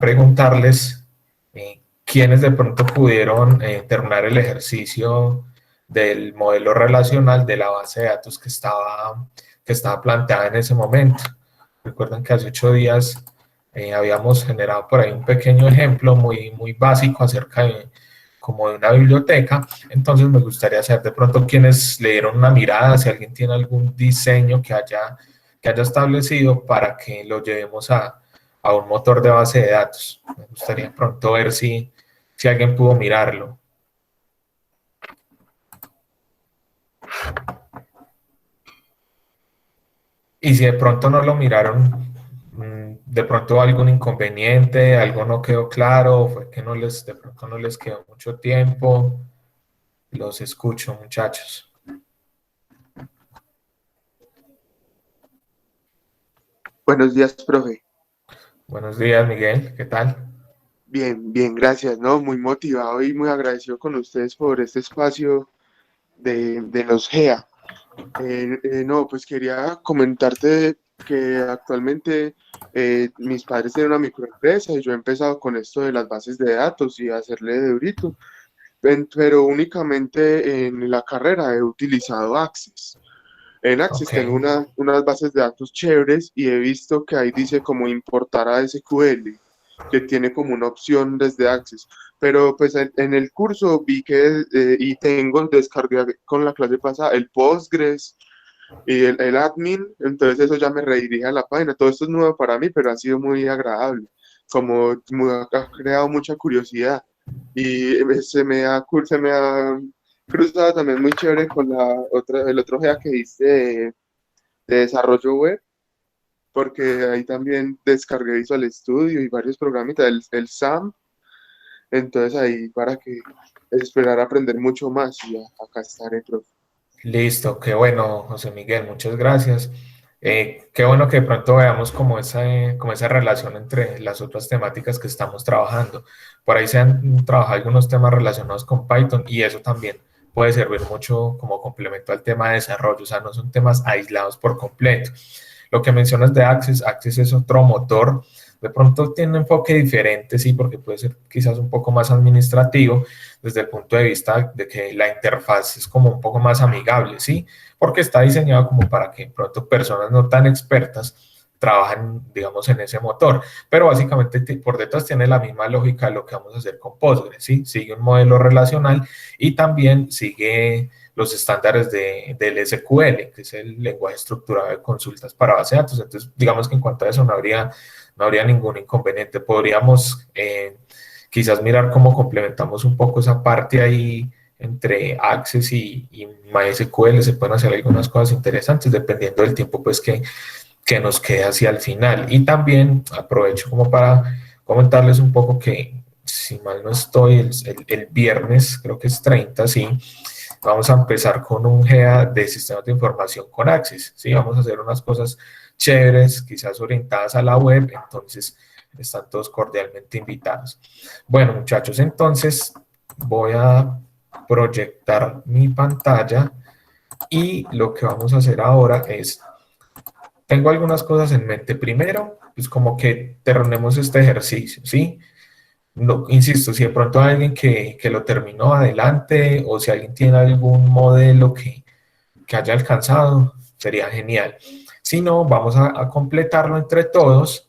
preguntarles quiénes de pronto pudieron terminar el ejercicio del modelo relacional de la base de datos que estaba planteada en ese momento. Recuerden que hace 8 días habíamos generado por ahí un pequeño ejemplo muy básico acerca de como de una biblioteca. Entonces me gustaría saber de pronto quiénes le dieron una mirada, si alguien tiene algún diseño que haya establecido para que lo llevemos a un motor de base de datos. Me gustaría pronto ver si alguien pudo mirarlo. Y si de pronto no lo miraron, de pronto algún inconveniente, algo no quedó claro, fue que de pronto no les quedó mucho tiempo. Los escucho, muchachos. Buenos días, profe. Buenos días, Miguel, ¿qué tal? Bien, bien, gracias, ¿no? Muy motivado y muy agradecido con ustedes por este espacio de los GEA. No, pues quería comentarte que actualmente mis padres tienen una microempresa y yo he empezado con esto de las bases de datos y a hacerle de durito, pero únicamente en la carrera he utilizado Access. En Access Ok, tengo unas bases de datos chéveres y he visto que ahí dice como importar a SQL, que tiene como una opción desde Access. Pero pues en el curso vi que, y tengo, descargué con la clase pasada el Postgres y el admin, entonces eso ya me redirige a la página. Todo esto es nuevo para mí, pero ha sido muy agradable, como ha creado mucha curiosidad. Y se me ha cruzado también muy chévere con el otro GEA que hice de desarrollo web, porque ahí también descargué Visual Studio y varios programitas, el SAM, entonces ahí para que esperar a aprender mucho más y acá estaré, profe. listo, qué bueno, José Miguel, muchas gracias. Qué bueno que de pronto veamos como esa relación entre las otras temáticas que estamos trabajando. Por ahí se han trabajado algunos temas relacionados con Python y eso también puede servir mucho como complemento al tema de desarrollo, o sea, no son temas aislados por completo. Lo que mencionas de Access, Access es otro motor, de pronto tiene un enfoque diferente, sí, porque puede ser quizás un poco más administrativo desde el punto de vista de que la interfaz es como un poco más amigable, sí, porque está diseñado como para que pronto personas no tan expertas trabajan, digamos, en ese motor, pero básicamente por detrás tiene la misma lógica de lo que vamos a hacer con Postgres, ¿sí? Sigue un modelo relacional y también sigue los estándares del SQL, que es el lenguaje estructurado de consultas para base de datos. Entonces, digamos que en cuanto a eso no habría ningún inconveniente. Podríamos quizás mirar cómo complementamos un poco esa parte ahí entre Access y MySQL. Se pueden hacer algunas cosas interesantes dependiendo del tiempo pues que nos quede hacia el final. Y también aprovecho como para comentarles un poco que, si mal no estoy, el viernes, creo que es 30, sí, vamos a empezar con un GEA de sistemas de información con Access, ¿sí? Vamos a hacer unas cosas chéveres, quizás orientadas a la web, entonces están todos cordialmente invitados. Bueno, muchachos, entonces voy a proyectar mi pantalla y lo que vamos a hacer ahora es, tengo algunas cosas en mente. Primero, pues como que terminemos este ejercicio, ¿sí? No, insisto, si de pronto hay alguien que lo terminó adelante o si alguien tiene algún modelo que haya alcanzado, sería genial. Si no, vamos a completarlo entre todos.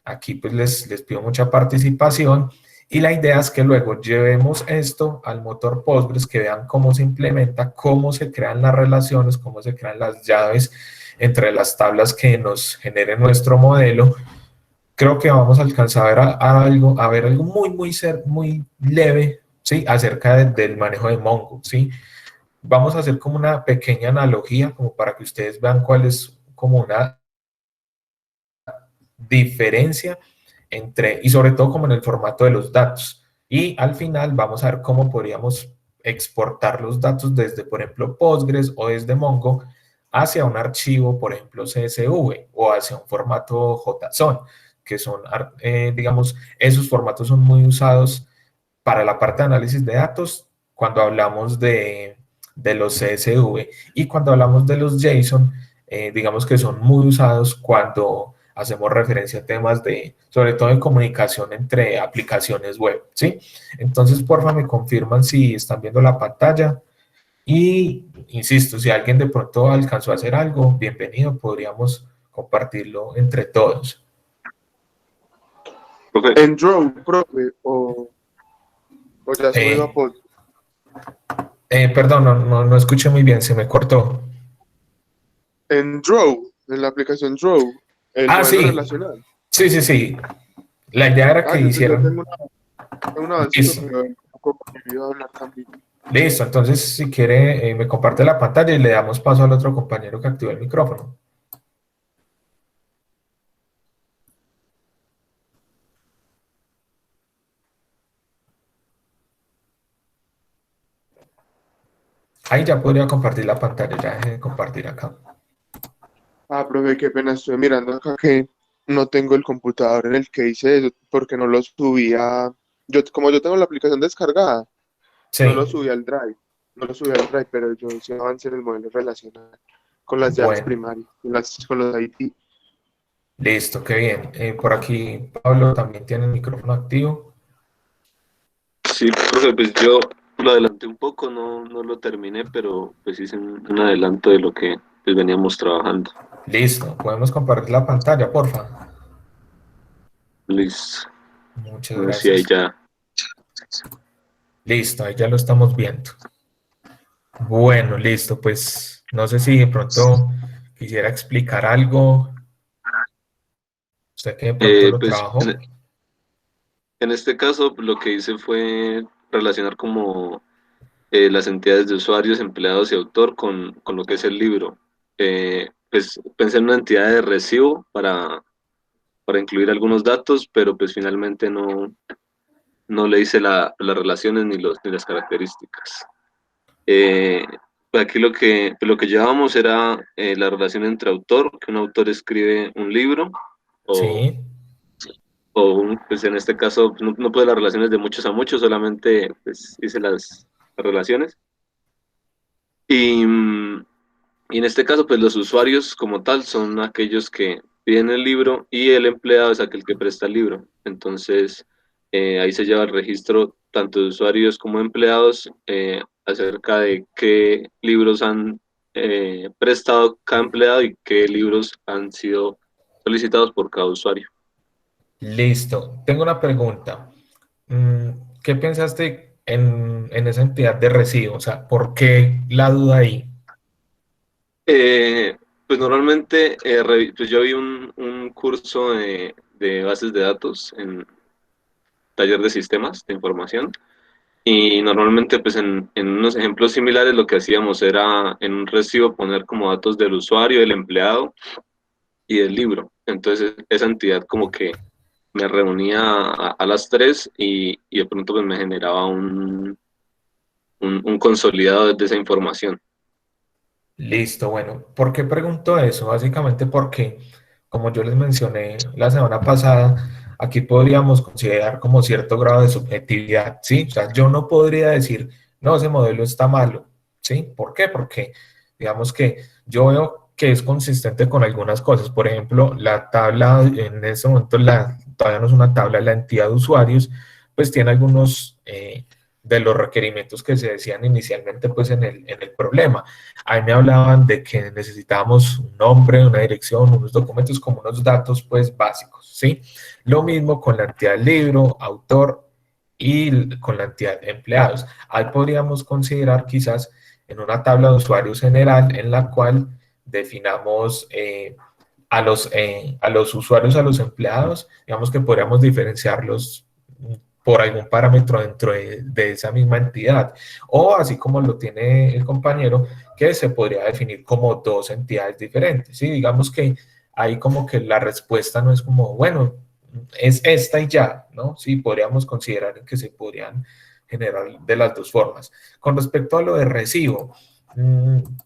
Aquí pues les pido mucha participación y la idea es que luego llevemos esto al motor Postgres, que vean cómo se implementa, cómo se crean las relaciones, cómo se crean las llaves entre las tablas que nos genere nuestro modelo. Creo que vamos a alcanzar a ver algo muy leve, ¿sí? Acerca del manejo de Mongo, ¿sí? Vamos a hacer como una pequeña analogía, como para que ustedes vean cuál es como una diferencia entre, y sobre todo como en el formato de los datos. Y al final vamos a ver cómo podríamos exportar los datos desde, por ejemplo, Postgres o desde Mongo hacia un archivo, por ejemplo, CSV o hacia un formato JSON, que son, digamos, esos formatos son muy usados para la parte de análisis de datos cuando hablamos de los CSV y cuando hablamos de los JSON, digamos que son muy usados cuando hacemos referencia a temas de, sobre todo de comunicación entre aplicaciones web, ¿sí? Entonces, porfa, me confirman si están viendo la pantalla y, insisto, si alguien de pronto alcanzó a hacer algo, bienvenido, podríamos compartirlo entre todos. Profe, En Draw, profe, o ya subido a Eh, post. Perdón, no escuché muy bien, se me cortó. En Draw, en la aplicación Draw, el Ah, modelo sí, relacional. sí. La idea era Ah, que yo hicieran. tengo un avancito, Listo, pero un poco iba a hablar también. listo. Entonces, si quiere, me comparte la pantalla y le damos paso al otro compañero que activó el micrófono. Ahí ya podría compartir la pantalla, ya dejé de compartir acá. Ah, profe, qué pena, estoy mirando acá que no tengo el computador en el que hice eso, porque no lo subía. Como yo tengo la aplicación descargada, no lo Sí, subí al Drive, no lo subí al Drive, pero yo sí avancé en el modelo relacional con las llaves bueno, primarias, con los IT. listo, qué bien. Por aquí Pablo también tiene el micrófono activo. sí, profe, pues yo lo adelanté un poco, no lo terminé, pero pues hice un adelanto de lo que pues, veníamos trabajando. Listo, podemos compartir la pantalla, porfa. Listo. Muchas A ver si ahí gracias. ya. Listo, ahí ya lo estamos viendo. Bueno, listo, pues no sé si de pronto quisiera explicar algo. Usted que de pronto lo Pues trabajó. en este caso lo que hice fue relacionar como las entidades de usuarios, empleados y autor con lo que es el libro. Pues pensé en una entidad de recibo para incluir algunos datos, pero pues finalmente no le hice las relaciones ni las características. Eh, Aquí lo que llevábamos era la relación entre autor, que un autor escribe un libro, o, Sí, pues en este caso no pude las relaciones de muchos a muchos, solamente pues hice las relaciones. Y, y en este caso, pues los usuarios como tal son aquellos que piden el libro y el empleado es aquel que presta el libro. Entonces, ahí se lleva el registro tanto de usuarios como de empleados acerca de qué libros han prestado cada empleado y qué libros han sido solicitados por cada usuario. listo. Tengo una pregunta. Mm, ¿Qué pensaste en esa entidad de recibo? O sea, ¿por qué la duda ahí? Pues normalmente pues yo vi un curso de bases de datos en taller de sistemas de información. Y normalmente, pues en unos ejemplos similares, lo que hacíamos era en un recibo poner como datos del usuario, del empleado y del libro. Entonces, esa entidad como que me reunía a las tres y de pronto pues me generaba un consolidado de esa información. Listo, bueno, ¿por qué pregunto eso? Básicamente porque, como yo les mencioné la semana pasada, aquí podríamos considerar como cierto grado de subjetividad, ¿sí? O sea, yo no podría decir, no, ese modelo está malo, ¿sí? ¿Por qué? Porque, digamos que yo veo que es consistente con algunas cosas. Por ejemplo, la tabla, en ese momento todavía no es una tabla, la entidad de usuarios, pues tiene algunos de los requerimientos que se decían inicialmente, pues en el problema. Ahí me hablaban de que necesitábamos un nombre, una dirección, unos documentos como unos datos pues básicos, ¿sí? Lo mismo con la entidad libro, autor y con la entidad de empleados. Ahí podríamos considerar quizás en una tabla de usuarios general en la cual definamos a los usuarios, a los empleados, digamos que podríamos diferenciarlos por algún parámetro dentro de esa misma entidad. O así como lo tiene el compañero, que se podría definir como dos entidades diferentes. ¿Sí? Digamos que ahí como que la respuesta no es como, bueno, es esta y ya, ¿no? Sí, podríamos considerar que se podrían generar de las dos formas. Con respecto a lo de recibo,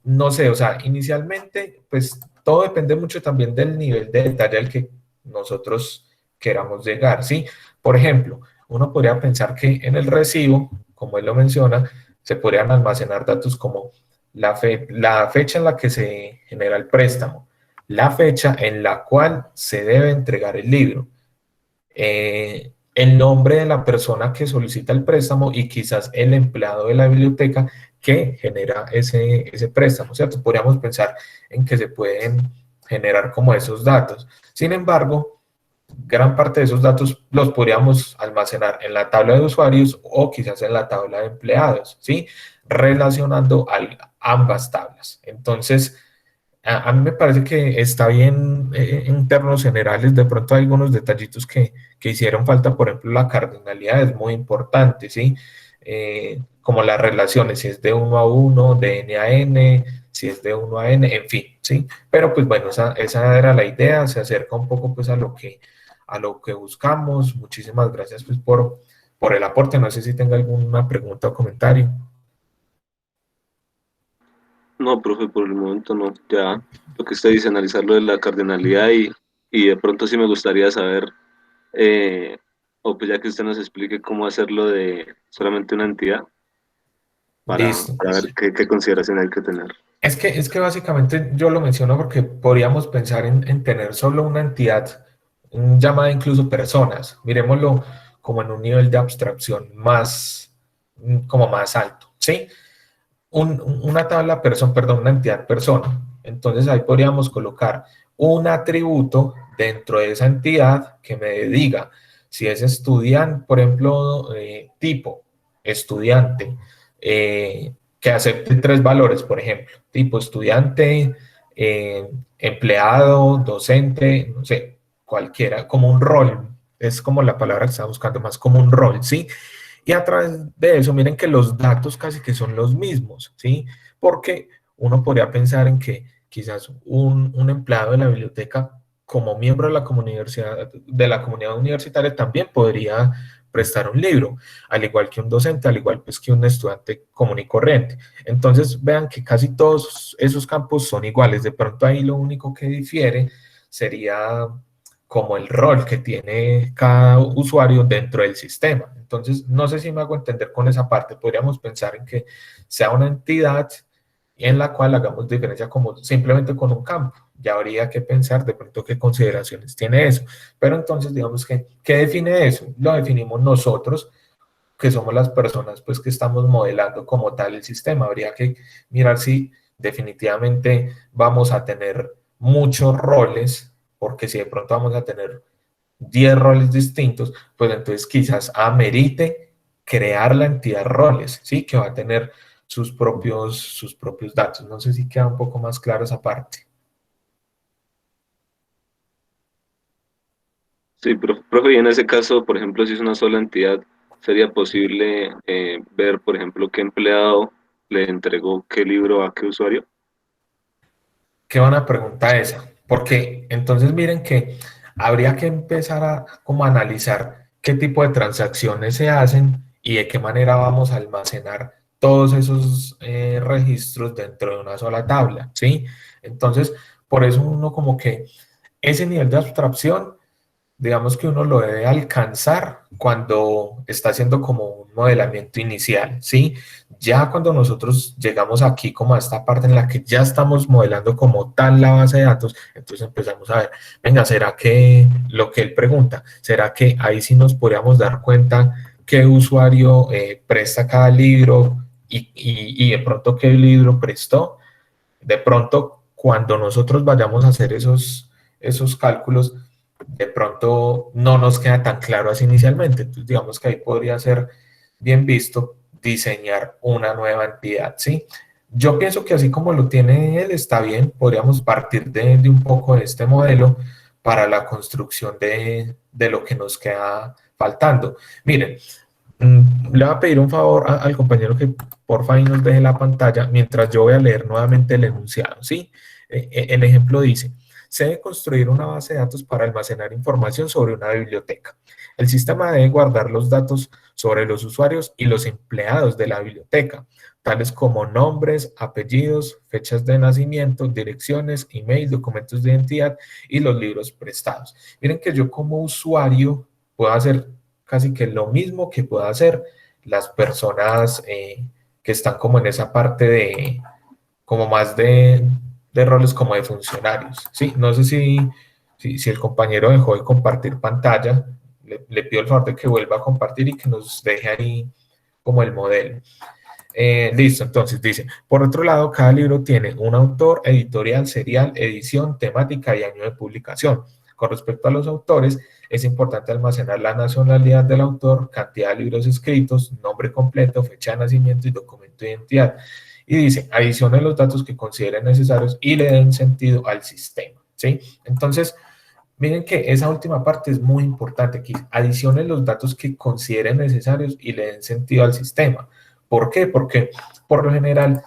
no sé, o sea, inicialmente, pues todo depende mucho también del nivel de detalle al que nosotros queramos llegar, ¿sí? Por ejemplo, uno podría pensar que en el recibo, como él lo menciona, se podrían almacenar datos como la fecha en la que se genera el préstamo, la fecha en la cual se debe entregar el libro, el nombre de la persona que solicita el préstamo y quizás el empleado de la biblioteca que genera ese préstamo, ¿cierto? Podríamos pensar en que se pueden generar como esos datos. Sin embargo, gran parte de esos datos los podríamos almacenar en la tabla de usuarios o quizás en la tabla de empleados, ¿sí? Relacionando ambas tablas. Entonces, a mí me parece que está bien en términos generales. De pronto hay algunos detallitos que hicieron falta. Por ejemplo, la cardinalidad es muy importante, ¿sí? Como las relaciones, si es de uno a uno, de N a N, si es de uno a N, en fin, ¿sí? Pero pues bueno, esa era la idea, se acerca un poco pues a lo que buscamos. Muchísimas gracias pues por el aporte. No sé si tenga alguna pregunta o comentario. No, profe, por el momento no. Ya lo que usted dice, analizar lo de la cardinalidad y de pronto sí me gustaría saber, eh, o pues ya que usted nos explique cómo hacerlo de solamente una entidad, Listo. para ver qué consideración hay que tener. Es que básicamente yo lo menciono porque podríamos pensar en tener solo una entidad llamada incluso personas. Miremoslo como en un nivel de abstracción más, como más alto, ¿sí? Una tabla persona, perdón, una entidad persona. Entonces ahí podríamos colocar un atributo dentro de esa entidad que me diga si es estudiante, por ejemplo, tipo estudiante, que acepte tres valores, por ejemplo, tipo estudiante, empleado, docente, no sé, cualquiera, como un rol, es como la palabra que estaba buscando, más como un rol, ¿sí? Y a través de eso, miren que los datos casi que son los mismos, ¿sí? Porque uno podría pensar en que quizás un empleado de la biblioteca, como miembro de de la comunidad universitaria, también podría prestar un libro, al igual que un docente, al igual pues que un estudiante común y corriente. Entonces, vean que casi todos esos campos son iguales. De pronto ahí lo único que difiere sería como el rol que tiene cada usuario dentro del sistema. Entonces, no sé si me hago entender con esa parte. Podríamos pensar en que sea una entidad en la cual hagamos diferencia como simplemente con un campo. Ya habría que pensar de pronto qué consideraciones tiene eso. Pero entonces, digamos que, ¿qué define eso? Lo definimos nosotros, que somos las personas pues que estamos modelando como tal el sistema. Habría que mirar si definitivamente vamos a tener muchos roles, porque si de pronto vamos a tener 10 roles distintos, pues entonces quizás amerite crear la entidad roles, ¿sí? Que va a tener sus propios datos. No sé si queda un poco más claro esa parte. Sí, profe, y en ese caso, por ejemplo, si es una sola entidad, ¿sería posible ver, por ejemplo, qué empleado le entregó qué libro a qué usuario? Qué buena pregunta esa, porque entonces miren que habría que empezar a como analizar qué tipo de transacciones se hacen y de qué manera vamos a almacenar todos esos registros dentro de una sola tabla, ¿sí? Entonces, por eso uno como que ese nivel de abstracción, digamos que uno lo debe alcanzar cuando está haciendo como un modelamiento inicial, ¿sí? Ya cuando nosotros llegamos aquí como a esta parte en la que ya estamos modelando como tal la base de datos, entonces empezamos a ver, venga, ¿será que lo que él pregunta, será que ahí sí nos podríamos dar cuenta qué usuario presta cada libro y de pronto qué libro prestó? De pronto, cuando nosotros vayamos a hacer esos cálculos, de pronto no nos queda tan claro así inicialmente. Entonces, digamos que ahí podría ser bien visto diseñar una nueva entidad, ¿sí? Yo pienso que así como lo tiene él, está bien. Podríamos partir de un poco de este modelo para la construcción de lo que nos queda faltando. Miren, le voy a pedir un favor al compañero que porfa ahí nos deje la pantalla mientras yo voy a leer nuevamente el enunciado, ¿sí? El ejemplo dice, se debe construir una base de datos para almacenar información sobre una biblioteca. El sistema debe guardar los datos sobre los usuarios y los empleados de la biblioteca, tales como nombres, apellidos, fechas de nacimiento, direcciones, email, documentos de identidad y los libros prestados. Miren que yo como usuario puedo hacer casi que lo mismo que puedan hacer las personas que están como en esa parte de, como más de roles como de funcionarios, ¿sí? No sé si el compañero dejó de compartir pantalla, le pido el favor de que vuelva a compartir y que nos deje ahí como el modelo. Listo, entonces dice, por otro lado, cada libro tiene un autor, editorial, serial, edición, temática y año de publicación. Con respecto a los autores, es importante almacenar la nacionalidad del autor, cantidad de libros escritos, nombre completo, fecha de nacimiento y documento de identidad. Y dice, adicione los datos que consideren necesarios y le den sentido al sistema, ¿sí? Entonces, miren que esa última parte es muy importante, que adicione los datos que consideren necesarios y le den sentido al sistema. ¿Por qué? Porque por lo general,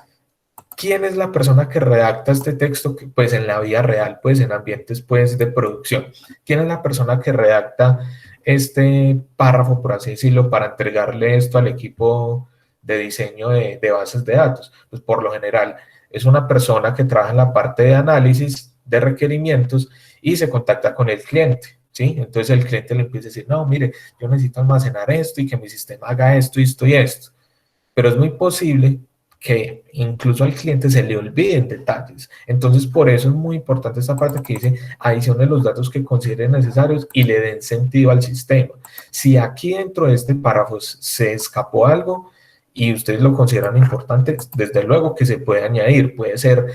¿quién es la persona que redacta este texto? Pues en la vida real, pues en ambientes pues de producción. ¿Quién es la persona que redacta este párrafo, por así decirlo, para entregarle esto al equipo de diseño de bases de datos? Pues por lo general es una persona que trabaja en la parte de análisis de requerimientos y se contacta con el cliente, ¿sí? Entonces el cliente le empieza a decir, no, mire, yo necesito almacenar esto y que mi sistema haga esto y esto y esto. Pero es muy posible que incluso al cliente se le olviden detalles. Entonces, por eso es muy importante esta parte que dice, adicione los datos que consideren necesarios y le den sentido al sistema. Si aquí dentro de este párrafo se escapó algo y ustedes lo consideran importante, desde luego que se puede añadir, puede ser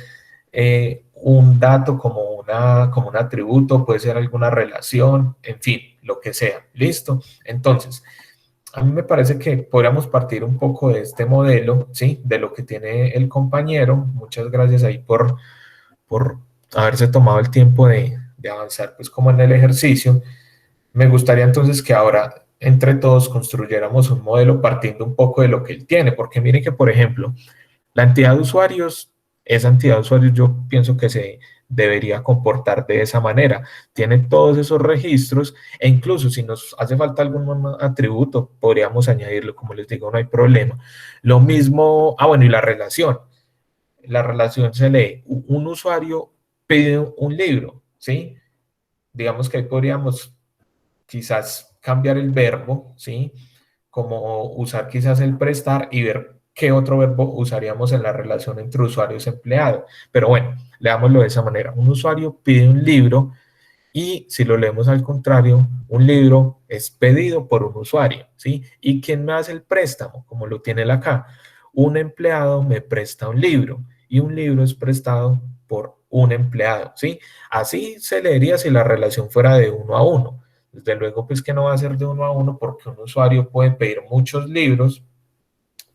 un dato como un atributo, puede ser alguna relación, en fin, lo que sea. ¿Listo? Entonces, a mí me parece que podríamos partir un poco de este modelo, ¿sí? De lo que tiene el compañero. Muchas gracias ahí por haberse tomado el tiempo de avanzar pues como en el ejercicio. Me gustaría entonces que ahora entre todos construyéramos un modelo partiendo un poco de lo que él tiene, porque miren que, por ejemplo, la entidad de usuarios, esa entidad de usuarios yo pienso que se debería comportar de esa manera. Tiene todos esos registros e incluso si nos hace falta algún atributo, podríamos añadirlo, como les digo, no hay problema. Lo mismo, bueno, y la relación. La relación se lee, un usuario pide un libro, ¿sí? Digamos que ahí podríamos quizás cambiar el verbo, ¿sí? Como usar quizás el prestar y ver qué otro verbo usaríamos en la relación entre usuarios y empleado. Pero bueno, leámoslo de esa manera. Un usuario pide un libro y si lo leemos al contrario, un libro es pedido por un usuario, ¿sí? ¿Y quién me hace el préstamo? Como lo tiene él acá. Un empleado me presta un libro y un libro es prestado por un empleado, ¿sí? Así se leería si la relación fuera de uno a uno. Desde luego, pues que no va a ser de uno a uno porque un usuario puede pedir muchos libros,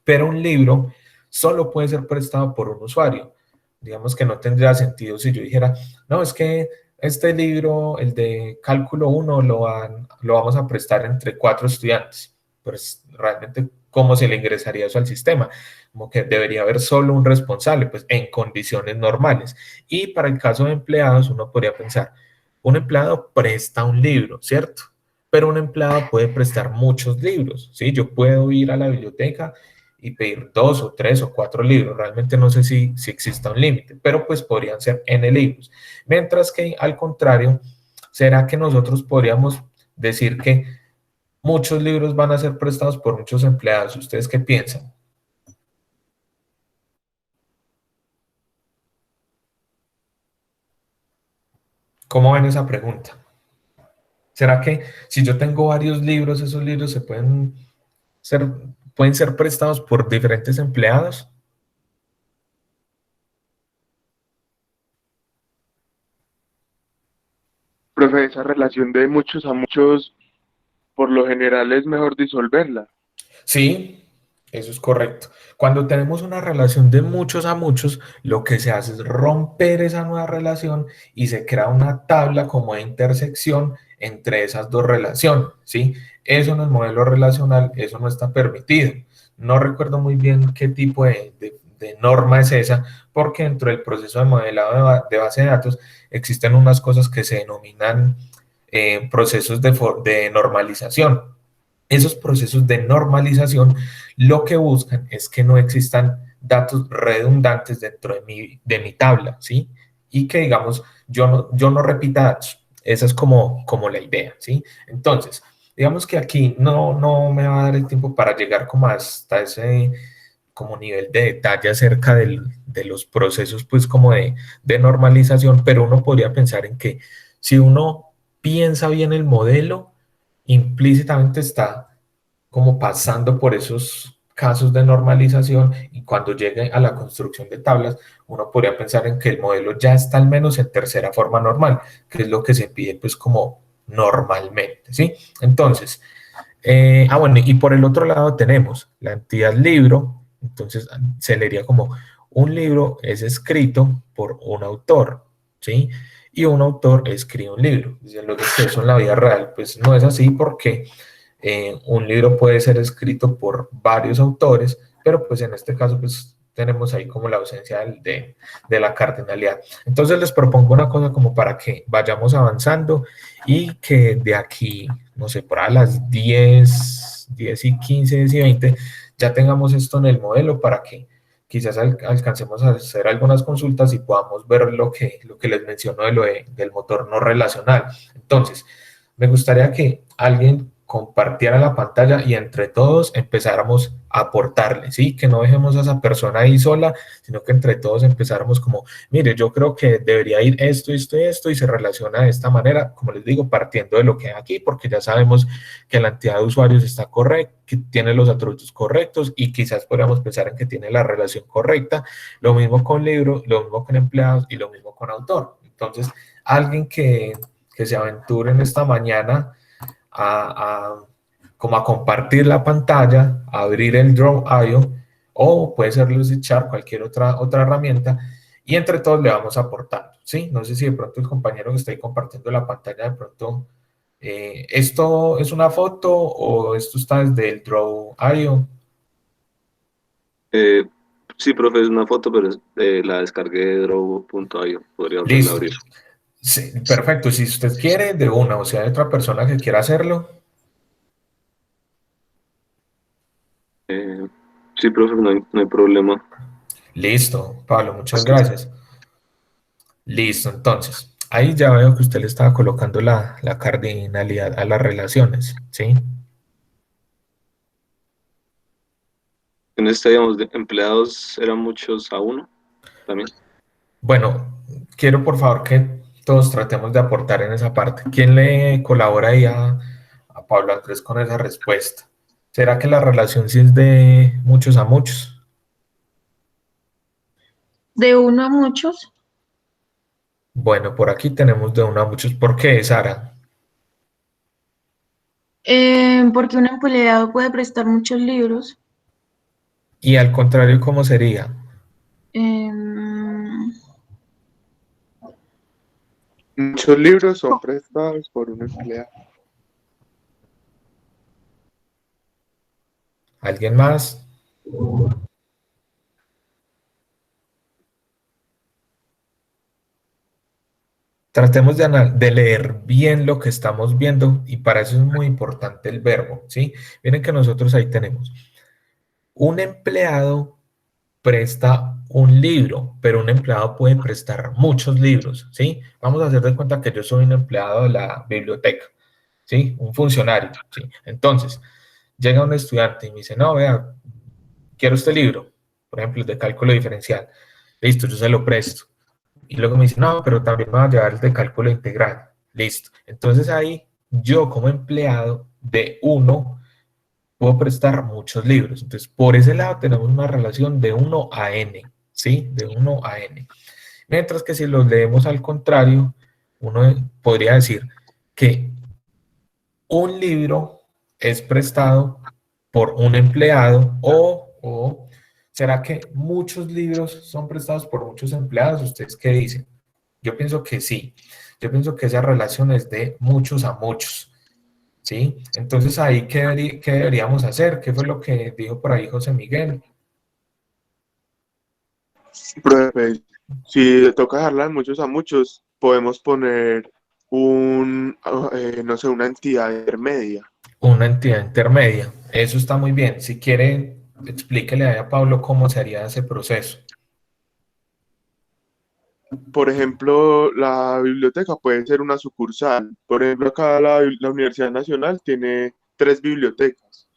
pero un libro solo puede ser prestado por un usuario. Digamos que no tendría sentido si yo dijera, no, es que este libro, el de cálculo 1, lo vamos a prestar entre 4 estudiantes. Pues realmente, ¿cómo se le ingresaría eso al sistema? Como que debería haber solo un responsable, pues en condiciones normales. Y para el caso de empleados, uno podría pensar, un empleado presta un libro, ¿cierto? Pero un empleado puede prestar muchos libros, ¿sí? Yo puedo ir a la biblioteca y pedir 2 o 3 o 4 libros. Realmente no sé si exista un límite, pero pues podrían ser N libros. Mientras que al contrario, ¿será que nosotros podríamos decir que muchos libros van a ser prestados por muchos empleados? ¿Ustedes qué piensan? ¿Cómo ven esa pregunta? ¿Será que si yo tengo varios libros, esos libros ser, pueden ser prestados por diferentes empleados? Profe, esa relación de muchos a muchos, por lo general es mejor disolverla. Sí, eso es correcto. Cuando tenemos una relación de muchos a muchos, lo que se hace es romper esa nueva relación y se crea una tabla como de intersección entre esas dos relaciones, ¿sí? Eso no es modelo relacional, eso no está permitido. No recuerdo muy bien qué tipo de norma es esa, porque dentro del proceso de modelado de base de datos existen unas cosas que se denominan procesos de normalización. Esos procesos de normalización lo que buscan es que no existan datos redundantes dentro de mi tabla, ¿sí? Y que, digamos, yo no repita datos. Esa es como la idea, ¿sí? Entonces, digamos que aquí no me va a dar el tiempo para llegar como hasta como nivel de detalle acerca de los procesos pues como de normalización, pero uno podría pensar en que si uno piensa bien el modelo, implícitamente está como pasando por esos casos de normalización y cuando llegue a la construcción de tablas, uno podría pensar en que el modelo ya está al menos en tercera forma normal, que es lo que se pide pues como normalmente, ¿sí? Entonces, bueno, y por el otro lado tenemos la entidad libro, entonces se leería como un libro es escrito por un autor, ¿sí? Y un autor escribe un libro. Dicen los que eso en la vida real, pues no es así porque un libro puede ser escrito por varios autores, pero pues en este caso pues tenemos ahí como la ausencia de la cardinalidad. Entonces les propongo una cosa como para que vayamos avanzando y que de aquí, no sé, por a las 10 y 15, 10 y 20, ya tengamos esto en el modelo para que quizás alcancemos a hacer algunas consultas y podamos ver lo que les menciono del motor no relacional. Entonces, me gustaría que alguien compartiera la pantalla y entre todos empezáramos a aportarle, ¿sí? Que no dejemos a esa persona ahí sola, sino que entre todos empezáramos como, mire, yo creo que debería ir esto, esto y esto, y se relaciona de esta manera, como les digo, partiendo de lo que hay aquí, porque ya sabemos que la entidad de usuarios está correcta, que tiene los atributos correctos y quizás podríamos pensar en que tiene la relación correcta, lo mismo con libro, lo mismo con empleados y lo mismo con autor. Entonces, alguien que se aventure en esta mañana a, como a compartir la pantalla, a abrir el Draw.io o puede ser Lucidchart, cualquier otra herramienta y entre todos le vamos aportando, ¿sí? No sé si de pronto el compañero que está ahí compartiendo la pantalla de pronto, ¿esto es una foto o esto está desde el Draw.io? Eh, sí, profe, es una foto, pero la descargué de Drobo.io. Podría volverla a Listo. abrir. Sí, perfecto. Si usted quiere, de una, o sea, hay otra persona que quiera hacerlo. Eh, sí, profe, no hay problema. Listo, Pablo, muchas gracias. Listo, entonces, ahí ya veo que usted le estaba colocando la cardinalidad a las relaciones, ¿sí? En este, digamos, de empleados eran muchos a uno también. Bueno, quiero por favor que todos tratemos de aportar en esa parte. ¿Quién le colabora ahí a Pablo Andrés con esa respuesta? ¿Será que la relación sí es de muchos a muchos? De uno a muchos, Bueno, por aquí tenemos de uno a muchos. ¿Por qué, Sara? porque un empleado puede prestar muchos libros. Y al contrario, ¿cómo sería? em, Muchos libros son prestados por un empleado. ¿Alguien más? Tratemos de leer bien lo que estamos viendo y para eso es muy importante el verbo, ¿sí? Miren que nosotros ahí tenemos un empleado presta un libro, pero un empleado puede prestar muchos libros, ¿sí? Vamos a hacer de cuenta que yo soy un empleado de la biblioteca, ¿sí? Un funcionario, ¿sí? Entonces, llega un estudiante y me dice, no, vea, quiero este libro, por ejemplo, el de cálculo diferencial. Listo, yo se lo presto. Y luego me dice, no, pero también me va a llevar el de cálculo integral. Listo. Entonces ahí yo como empleado de uno puedo prestar muchos libros. Entonces por ese lado tenemos una relación de uno a n, ¿sí? De uno a n. Mientras que si los leemos al contrario, uno podría decir que un libro es prestado por un empleado o ¿será que muchos libros son prestados por muchos empleados? ¿Ustedes qué dicen? Yo pienso que sí. Yo pienso que esa relación es de muchos a muchos, ¿sí? Entonces ahí, ¿qué deberíamos hacer? ¿Qué fue lo que dijo por ahí José Miguel? Profe, si le toca dejarla de muchos a muchos, podemos poner no sé, una entidad intermedia. Una entidad intermedia. Eso está muy bien. Si quiere, explíquele a Pablo cómo se haría ese proceso. Por ejemplo, la biblioteca puede ser una sucursal. Por ejemplo, acá la Universidad Nacional tiene 3 bibliotecas.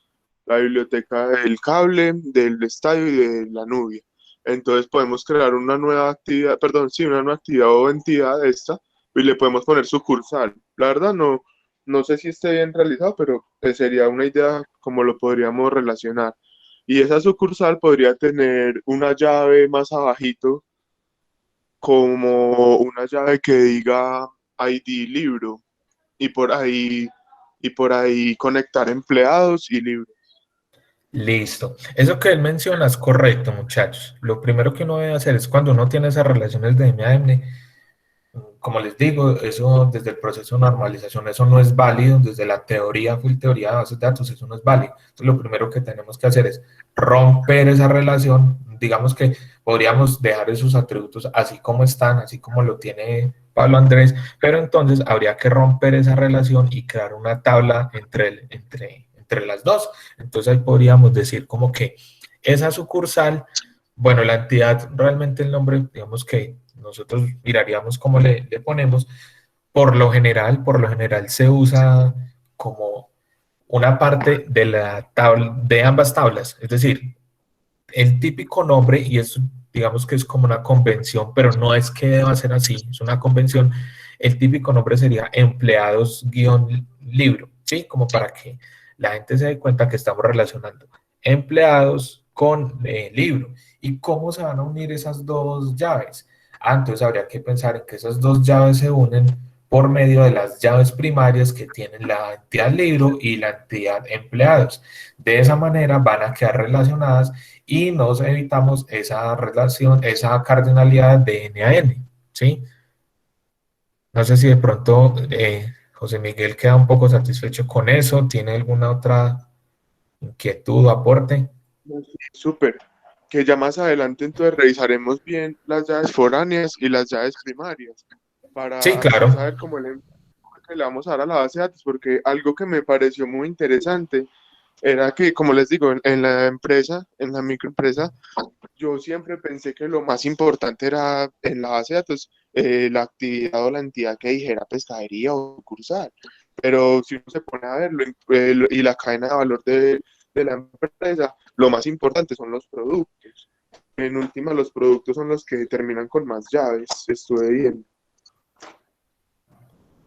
la biblioteca del cable, del estadio y de la nubia. Entonces podemos crear una nueva actividad, perdón, sí, una nueva actividad o entidad de esta y le podemos poner sucursal. La verdad no sé si esté bien realizado, pero sería una idea como lo podríamos relacionar. Y esa sucursal podría tener una llave más abajito, como una llave que diga ID libro, y por ahí conectar empleados y libros. Listo. Eso que él menciona es correcto, muchachos. Lo primero que uno debe hacer es cuando uno tiene esas relaciones de M&A, como les digo, eso desde el proceso de normalización, eso no es válido, desde la teoría, full teoría de bases de datos, eso no es válido. Entonces, lo primero que tenemos que hacer es romper esa relación, digamos que podríamos dejar esos atributos así como están, así como lo tiene Pablo Andrés, pero entonces habría que romper esa relación y crear una tabla entre las dos. Entonces, ahí podríamos decir como que esa sucursal, bueno, la entidad, realmente el nombre, digamos que nosotros miraríamos cómo le ponemos. Por lo general se usa como una parte de la tabla, de ambas tablas, es decir, el típico nombre, y es, digamos que es como una convención, pero no es que deba ser así, es una convención, el típico nombre sería empleados guión libro, ¿sí? Como para que la gente se dé cuenta que estamos relacionando empleados con libro. ¿Y cómo se van a unir esas dos llaves? Entonces habría que pensar en que esas dos llaves se unen por medio de las llaves primarias que tienen la entidad libro y la entidad empleados. De esa manera van a quedar relacionadas y nos evitamos esa relación, esa cardinalidad de N a N, ¿sí? No sé si de pronto José Miguel queda un poco satisfecho con eso, ¿tiene alguna otra inquietud o aporte? Súper. Que ya más adelante entonces revisaremos bien las llaves foráneas y las llaves primarias Sí, para así claro. saber cómo el enfoque que le vamos a dar a la base de datos, porque algo que me pareció muy interesante era que, como les digo, en la empresa, en la microempresa, yo siempre pensé que lo más importante era en la base de datos la actividad o la entidad que dijera pescadería o sucursal. Pero si uno se pone a verlo y la cadena de valor de la empresa, lo más importante son los productos. En última, los productos son los que terminan con más llaves. Estuve bien.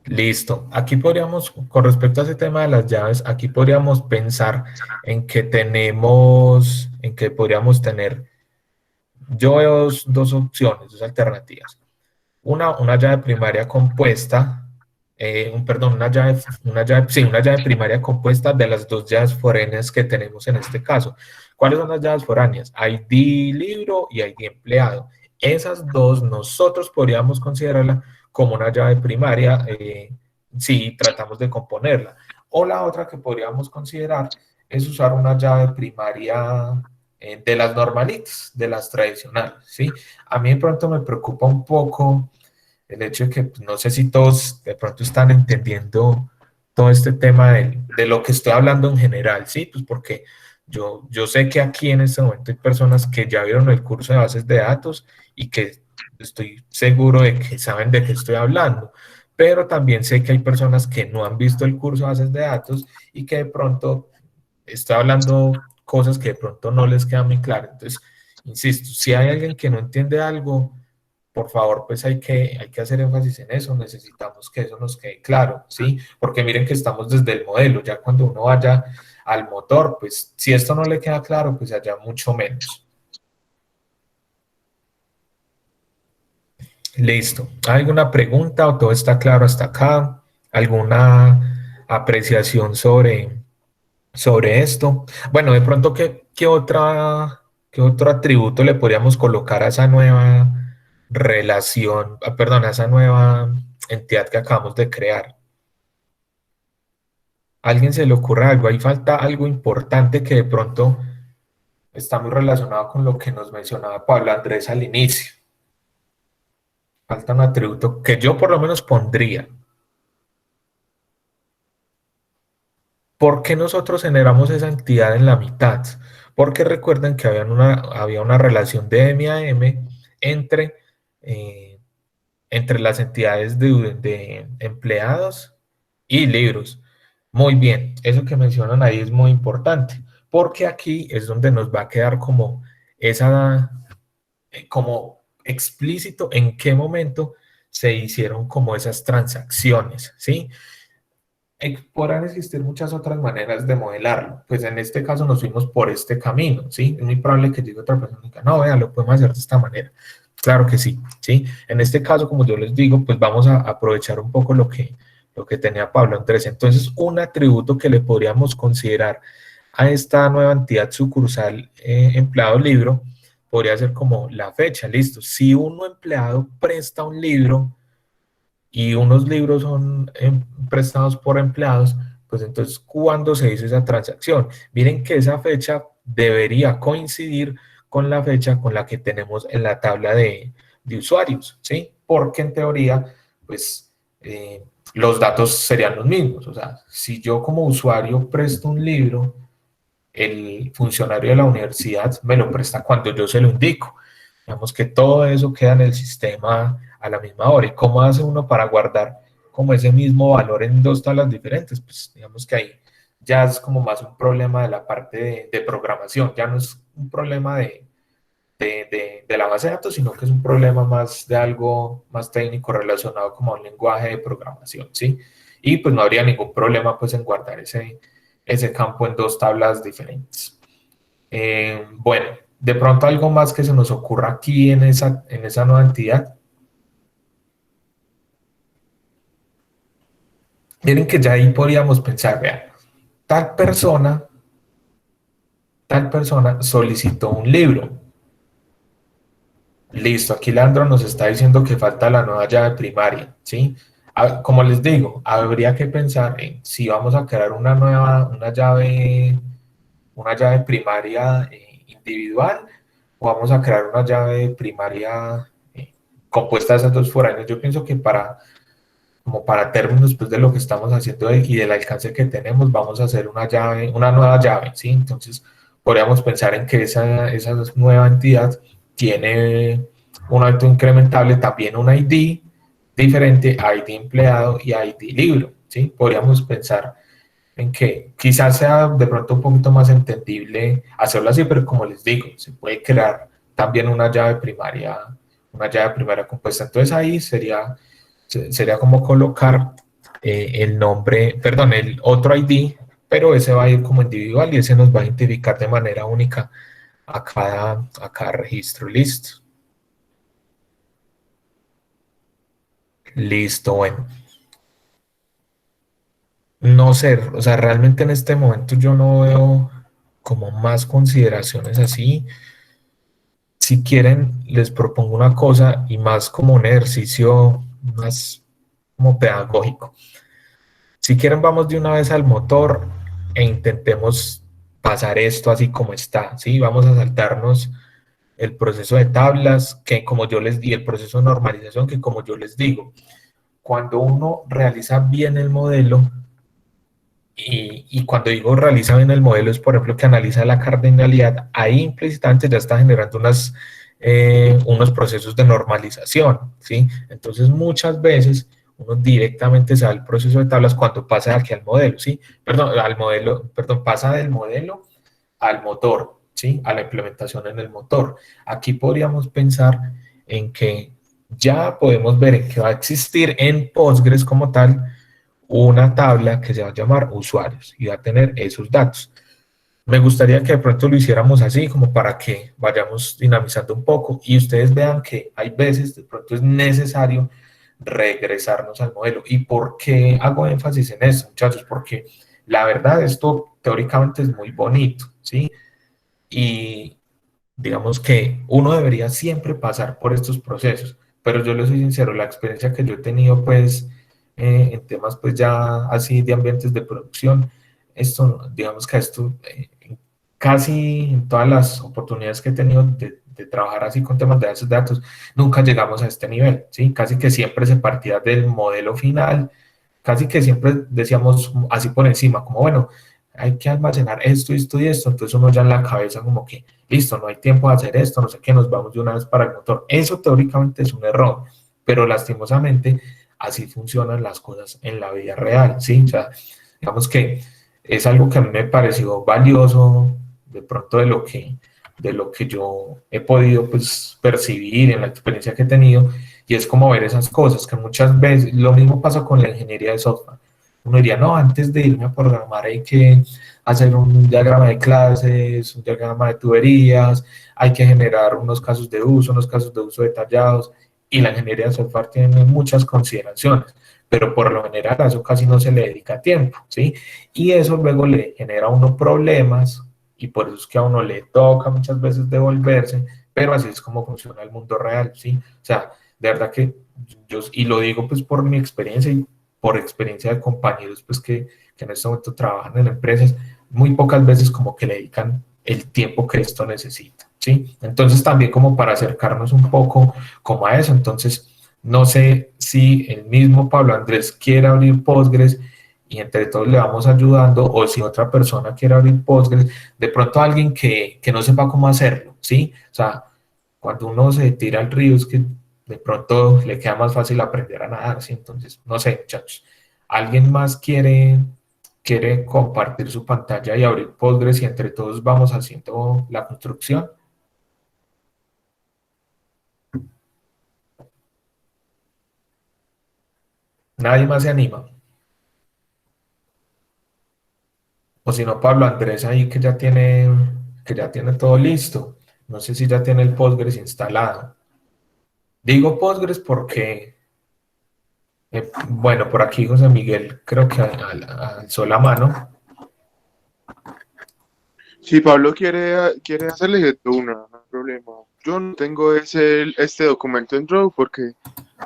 Listo. Aquí podríamos, con respecto a ese tema de las llaves, aquí podríamos pensar en que podríamos tener, yo veo dos opciones, dos alternativas. Una llave primaria compuesta, perdón, una llave primaria compuesta de las dos llaves foráneas que tenemos en este caso. ¿Cuáles son las llaves foráneas? ID libro y ID empleado. Esas dos nosotros podríamos considerarla como una llave primaria si tratamos de componerla. O la otra que podríamos considerar es usar una llave primaria de las normalitas, de las tradicionales, ¿sí? A mí de pronto me preocupa un poco el hecho de que pues, no sé si todos de pronto están entendiendo todo este tema de lo que estoy hablando en general, ¿sí? Pues porque yo sé que aquí en este momento hay personas que ya vieron el curso de bases de datos y que estoy seguro de que saben de qué estoy hablando, pero también sé que hay personas que no han visto el curso de bases de datos y que de pronto estoy hablando cosas que de pronto no les quedan muy claras. Entonces, insisto, si hay alguien que no entiende algo, por favor, pues hay que hacer énfasis en eso, necesitamos que eso nos quede claro, ¿sí? Porque miren que estamos desde el modelo, ya cuando uno vaya al motor, pues si esto no le queda claro, pues allá mucho menos. Listo. ¿Alguna pregunta o todo está claro hasta acá? ¿Alguna apreciación sobre esto? Bueno, de pronto, ¿qué otro atributo le podríamos colocar a esa nueva relación, perdón, a esa nueva entidad que acabamos de crear? ¿A alguien se le ocurre algo? Ahí falta algo importante que de pronto está muy relacionado con lo que nos mencionaba Pablo Andrés al inicio. Falta un atributo que yo por lo menos pondría. ¿Por qué nosotros generamos esa entidad en la mitad? Porque recuerden que había una relación de M a M entre, eh, entre las entidades de empleados y libros. Muy bien, eso que mencionan ahí es muy importante, porque aquí es donde nos va a quedar como esa, como explícito en qué momento se hicieron como esas transacciones, ¿sí? Podrán existir muchas otras maneras de modelarlo. Pues en este caso nos fuimos por este camino, ¿sí? Es muy probable que llegue otra persona y diga, no, vea, lo podemos hacer de esta manera. Claro que sí, ¿sí? En este caso, como yo les digo, pues vamos a aprovechar un poco lo que tenía Pablo Andrés. Entonces, un atributo que le podríamos considerar a esta nueva entidad sucursal empleado libro podría ser como la fecha, listo. Si un empleado presta un libro, y unos libros son prestados por empleados, pues entonces, ¿cuándo se hizo esa transacción? Miren que esa fecha debería coincidir con la fecha con la que tenemos en la tabla de usuarios, ¿sí? Porque en teoría, pues, los datos serían los mismos. O sea, si yo como usuario presto un libro, el funcionario de la universidad me lo presta cuando yo se lo indico. Digamos que todo eso queda en el sistema a la misma hora. ¿Y cómo hace uno para guardar como ese mismo valor en dos tablas diferentes? Pues digamos que ahí ya es como más un problema de la parte de programación, ya no es un problema de la base de datos, sino que es un problema más de algo más técnico relacionado como a un lenguaje de programación, ¿sí? Y pues no habría ningún problema pues en guardar ese campo en dos tablas diferentes. Bueno, de pronto algo más que se nos ocurra aquí en esa nueva entidad. Miren que ya ahí podríamos pensar, vean, tal persona solicitó un libro. Listo, aquí Leandro nos está diciendo que falta la nueva llave primaria, ¿sí? Como les digo, habría que pensar en si vamos a crear una llave primaria individual o vamos a crear una llave primaria compuesta de esas dos foráneas. Yo pienso que como para términos pues, de lo que estamos haciendo y del alcance que tenemos, vamos a hacer una nueva llave, ¿sí? Entonces, podríamos pensar en que esa nueva entidad tiene un alto incrementable, también un ID diferente, ID empleado y ID libro, ¿sí? Podríamos pensar en que quizás sea de pronto un poquito más entendible hacerlo así, pero como les digo, se puede crear también una llave primaria compuesta. Entonces ahí sería como colocar el nombre, perdón, el otro ID, pero ese va a ir como individual y ese nos va a identificar de manera única a cada registro. Listo. Listo, bueno. No sé, o sea, realmente en este momento yo no veo como más consideraciones así. Si quieren, les propongo una cosa y más como un ejercicio más como pedagógico. Si quieren, vamos de una vez al motor e intentemos pasar esto así como está, ¿sí? Vamos a saltarnos el proceso de tablas, que como yo les di, el proceso de normalización, que como yo les digo, cuando uno realiza bien el modelo, y cuando digo realiza bien el modelo es, por ejemplo, que analiza la cardinalidad, ahí implícitamente ya está generando unos procesos de normalización, ¿sí? Entonces, muchas veces uno directamente se va al proceso de tablas cuando pasa de aquí al modelo, ¿sí? Perdón, pasa del modelo al motor, ¿sí? A la implementación en el motor. Aquí podríamos pensar en que ya podemos ver en que va a existir en Postgres como tal una tabla que se va a llamar usuarios y va a tener esos datos. Me gustaría que de pronto lo hiciéramos así, como para que vayamos dinamizando un poco y ustedes vean que hay veces de pronto es necesario regresarnos al modelo. ¿Y por qué hago énfasis en eso, muchachos? Porque la verdad esto teóricamente es muy bonito, ¿sí? Y digamos que uno debería siempre pasar por estos procesos, pero yo les soy sincero, la experiencia que yo he tenido pues en temas pues ya así de ambientes de producción, esto, digamos que esto casi en todas las oportunidades que he tenido de trabajar así con temas de bases de datos, nunca llegamos a este nivel, ¿sí? Casi que siempre se partía del modelo final, casi que siempre decíamos así por encima, como bueno, hay que almacenar esto, esto y esto, entonces uno ya en la cabeza como que, listo, no hay tiempo de hacer esto, no sé qué, nos vamos de una vez para el motor. Eso teóricamente es un error, pero lastimosamente así funcionan las cosas en la vida real, ¿sí? O sea, digamos que es algo que a mí me pareció valioso de pronto de lo que yo he podido pues percibir en la experiencia que he tenido, y es como ver esas cosas que muchas veces, lo mismo pasa con la ingeniería de software. Uno diría, no, antes de irme a programar hay que hacer un diagrama de clases, un diagrama de tuberías, hay que generar unos casos de uso detallados, y la ingeniería de software tiene muchas consideraciones, pero por lo general a eso casi no se le dedica tiempo, ¿sí? Y eso luego le genera a uno problemas, y por eso es que a uno le toca muchas veces devolverse, pero así es como funciona el mundo real, ¿sí? O sea, de verdad que yo, y lo digo pues por mi experiencia y por experiencia de compañeros pues que en este momento trabajan en empresas, muy pocas veces como que le dedican el tiempo que esto necesita, ¿sí? Entonces también como para acercarnos un poco como a eso, entonces no sé si el mismo Pablo Andrés quiere abrir Postgres y entre todos le vamos ayudando, o si otra persona quiere abrir Postgres, de pronto alguien que no sepa cómo hacerlo, ¿sí? O sea, cuando uno se tira al río es que de pronto le queda más fácil aprender a nadar, ¿sí? Entonces, no sé, muchachos, ¿alguien más quiere compartir su pantalla y abrir Postgres y entre todos vamos haciendo la construcción? Nadie más se anima. O si no, Pablo Andrés ahí que ya tiene todo listo. No sé si ya tiene el Postgres instalado. Digo Postgres porque, bueno, por aquí José Miguel creo que alzó la mano. Si Pablo quiere hacerle de una, no hay problema. Yo no tengo este documento en Draw porque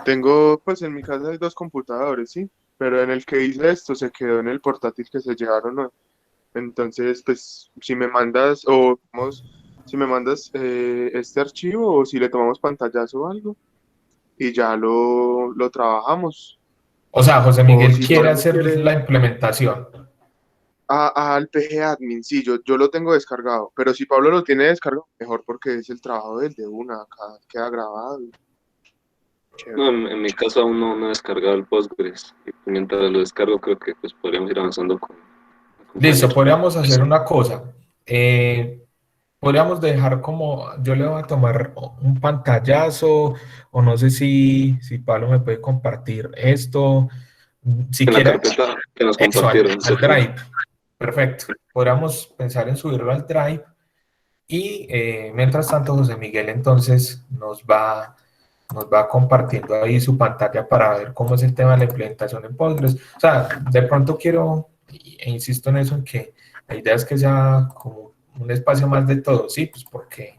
tengo, pues en mi casa hay dos computadores, ¿sí? Pero en el que hice esto se quedó en el portátil que se llevaron, ¿no? Entonces, pues, si me mandas, si me mandas este archivo o si le tomamos pantallazo o algo y ya lo trabajamos. O sea, José O Miguel si quiere Pablo hacer quiere la implementación. al PG Admin, sí, yo lo tengo descargado, pero si Pablo lo tiene descargado, mejor porque es el trabajo del de una, acá queda grabado. No, Chévere. en mi caso aún no he descargado el Postgres. Y mientras lo descargo, creo que pues podríamos ir avanzando con Listo, compañeros. podríamos hacer una cosa. Podríamos dejar como, yo le voy a tomar un pantallazo, o no sé si Pablo me puede compartir esto. Si En la quiere, carpeta que nos eso, al, compartieron, al ¿cierto? Drive. Perfecto. Podríamos pensar en subirlo al Drive, y mientras tanto José Miguel entonces nos va compartiendo ahí su pantalla para ver cómo es el tema de la implementación en Postgres. O sea, de pronto quiero, e insisto en eso, en que la idea es que sea como un espacio más de todo, sí, pues porque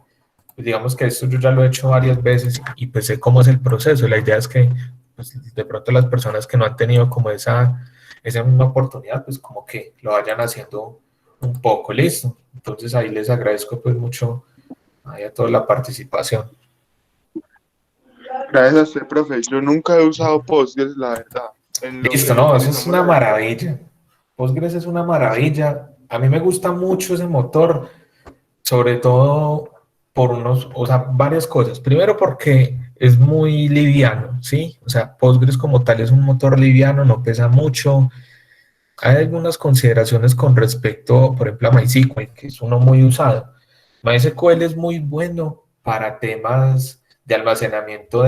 pues digamos que esto yo ya lo he hecho varias veces y pues sé cómo es el proceso. La idea es que pues, de pronto las personas que no han tenido como esa misma oportunidad, pues como que lo vayan haciendo un poco, listo. Entonces ahí les agradezco pues mucho ahí a toda la participación. Gracias a usted, profe. Yo nunca he usado Postgres, la verdad, Listo, en lo no, que eso es utilizamos una la vez. maravilla. Postgres es una maravilla. A mí me gusta mucho ese motor, sobre todo por o sea, varias cosas. Primero porque es muy liviano, ¿sí? O sea, Postgres como tal es un motor liviano, no pesa mucho. Hay algunas consideraciones con respecto, por ejemplo, a MySQL, que es uno muy usado. MySQL es muy bueno para temas de almacenamiento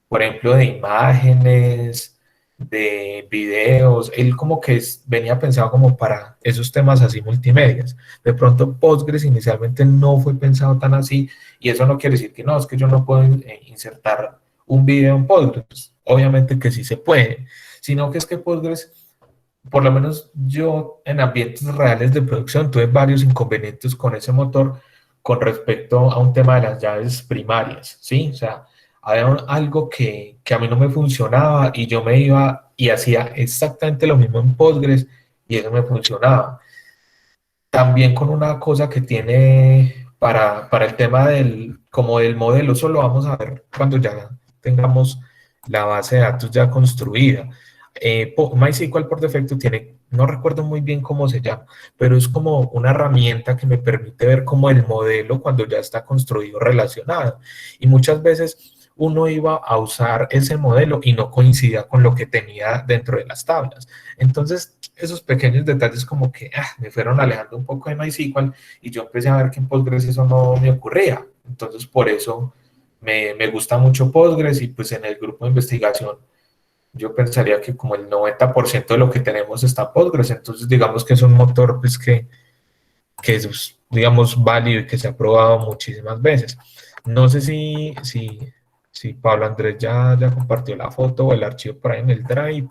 por ejemplo, de imágenes, de videos. Él como que venía pensado como para esos temas así multimedias. De pronto Postgres inicialmente no fue pensado tan así, y eso no quiere decir que no, es que yo no puedo insertar un video en Postgres. Pues, obviamente que sí se puede, sino que es que Postgres, por lo menos yo en ambientes reales de producción, tuve varios inconvenientes con ese motor con respecto a un tema de las llaves primarias, ¿sí? O sea, había algo que a mí no me funcionaba y yo me iba y hacía exactamente lo mismo en Postgres y eso me funcionaba. También con una cosa que tiene para el tema como del modelo, eso lo vamos a ver cuando ya tengamos la base de datos ya construida. MySQL por defecto tiene, no recuerdo muy bien cómo se llama, pero es como una herramienta que me permite ver como el modelo cuando ya está construido relacionado. Y muchas veces uno iba a usar ese modelo y no coincidía con lo que tenía dentro de las tablas. Entonces, esos pequeños detalles como que me fueron alejando un poco de MySQL y yo empecé a ver que en Postgres eso no me ocurría. Entonces por eso me gusta mucho Postgres y pues en el grupo de investigación yo pensaría que como el 90% de lo que tenemos está en Postgres, entonces digamos que es un motor pues que es, digamos, válido y que se ha probado muchísimas veces. No sé si Pablo Andrés ya compartió la foto o el archivo por ahí en el Drive.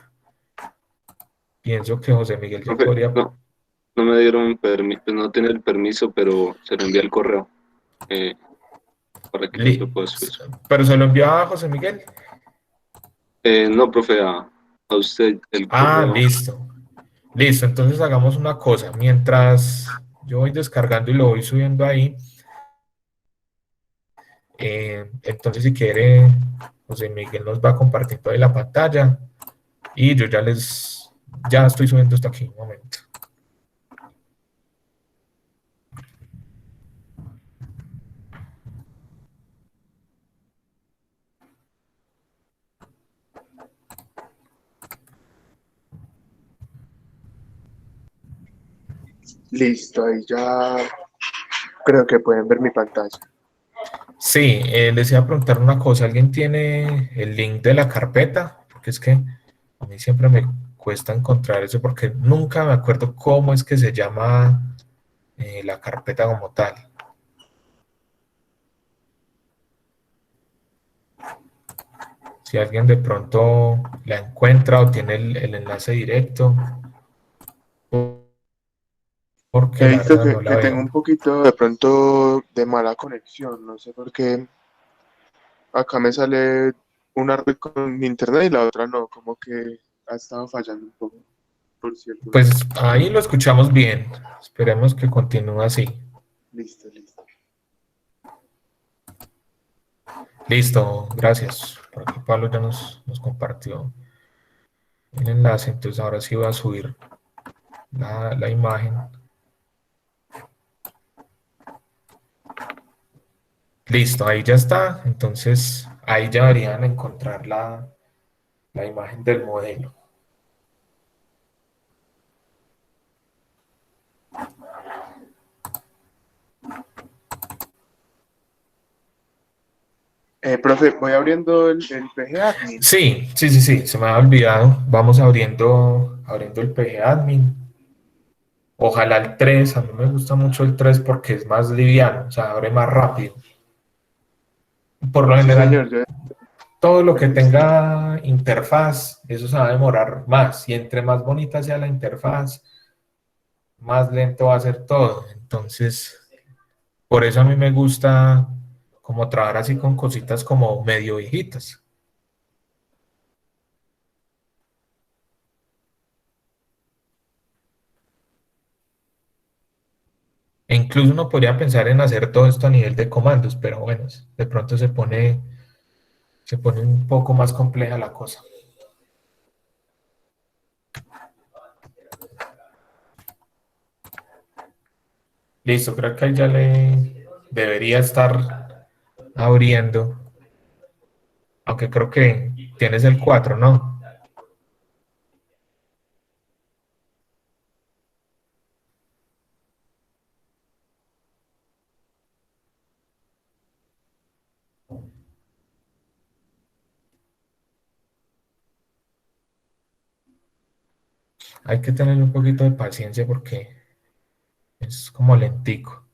Pienso que José Miguel ya Profe, podría... no, no me dieron permiso, pues no tiene el permiso, pero se lo envía el correo eh, para que yo lo Li- pueda subir. Pero se lo envió a José Miguel. No, profe, a usted el correo. Listo. Listo, entonces hagamos una cosa. Mientras yo voy descargando y lo voy subiendo ahí, entonces si quiere, José Miguel nos va compartiendo ahí la pantalla y yo ya estoy subiendo esto aquí, un momento. Listo, ahí ya creo que pueden ver mi pantalla. Sí, les iba a preguntar una cosa. ¿Alguien tiene el link de la carpeta? Porque es que a mí siempre me cuesta encontrar eso porque nunca me acuerdo cómo es que se llama la carpeta como tal. Si alguien de pronto la encuentra o tiene el enlace directo, porque He la visto verdad no la que tengo un veo. poquito de pronto de mala conexión, no sé por qué. Acá me sale una red con mi internet y la otra no, como que ha estado fallando un poco, por cierto. Pues ahí lo escuchamos bien. Esperemos que continúe así. Listo, listo. Listo, gracias. Por aquí Pablo ya nos compartió el enlace, entonces ahora sí voy a subir la imagen. Listo, ahí ya está. Entonces ahí ya deberían encontrar la imagen del modelo. Profe, voy abriendo el PG Admin. Sí, se me ha olvidado. Vamos abriendo el PG Admin. Ojalá el 3. A mí me gusta mucho el 3 porque es más liviano, o sea, abre más rápido. Por lo Sí, general, señor, yo todo lo he que visto. tenga interfaz, eso se va a demorar más. Y entre más bonita sea la interfaz, más lento va a ser todo. Entonces, por eso a mí me gusta como trabajar así con cositas como medio viejitas. E incluso uno podría pensar en hacer todo esto a nivel de comandos, pero bueno, de pronto se pone un poco más compleja la cosa. Listo, creo que ahí ya le debería estar abriendo, aunque creo que tienes el 4, ¿no? Hay que tener un poquito de paciencia porque es como lentico.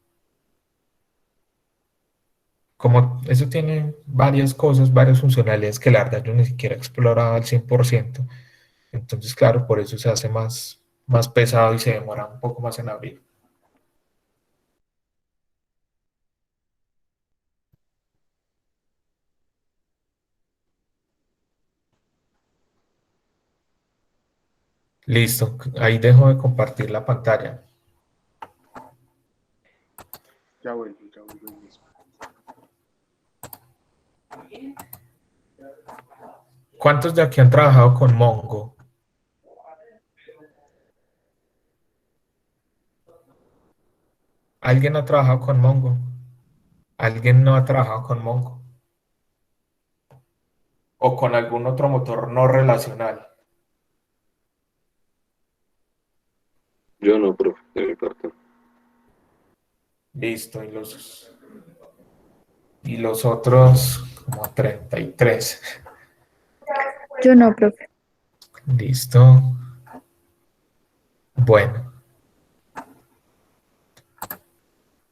Como eso tiene varias cosas, varias funcionalidades que la verdad yo ni siquiera he explorado al 100%. Entonces, claro, por eso se hace más pesado y se demora un poco más en abrir. Listo, ahí dejo de compartir la pantalla. Ya vuelvo ahí mismo. ¿Cuántos de aquí han trabajado con Mongo? ¿Alguien ha trabajado con Mongo? ¿Alguien no ha trabajado con Mongo? ¿O con algún otro motor no relacional? Yo no, profe, de mi parte. Listo, y los otros como 33. Yo no, profe. Listo. Bueno,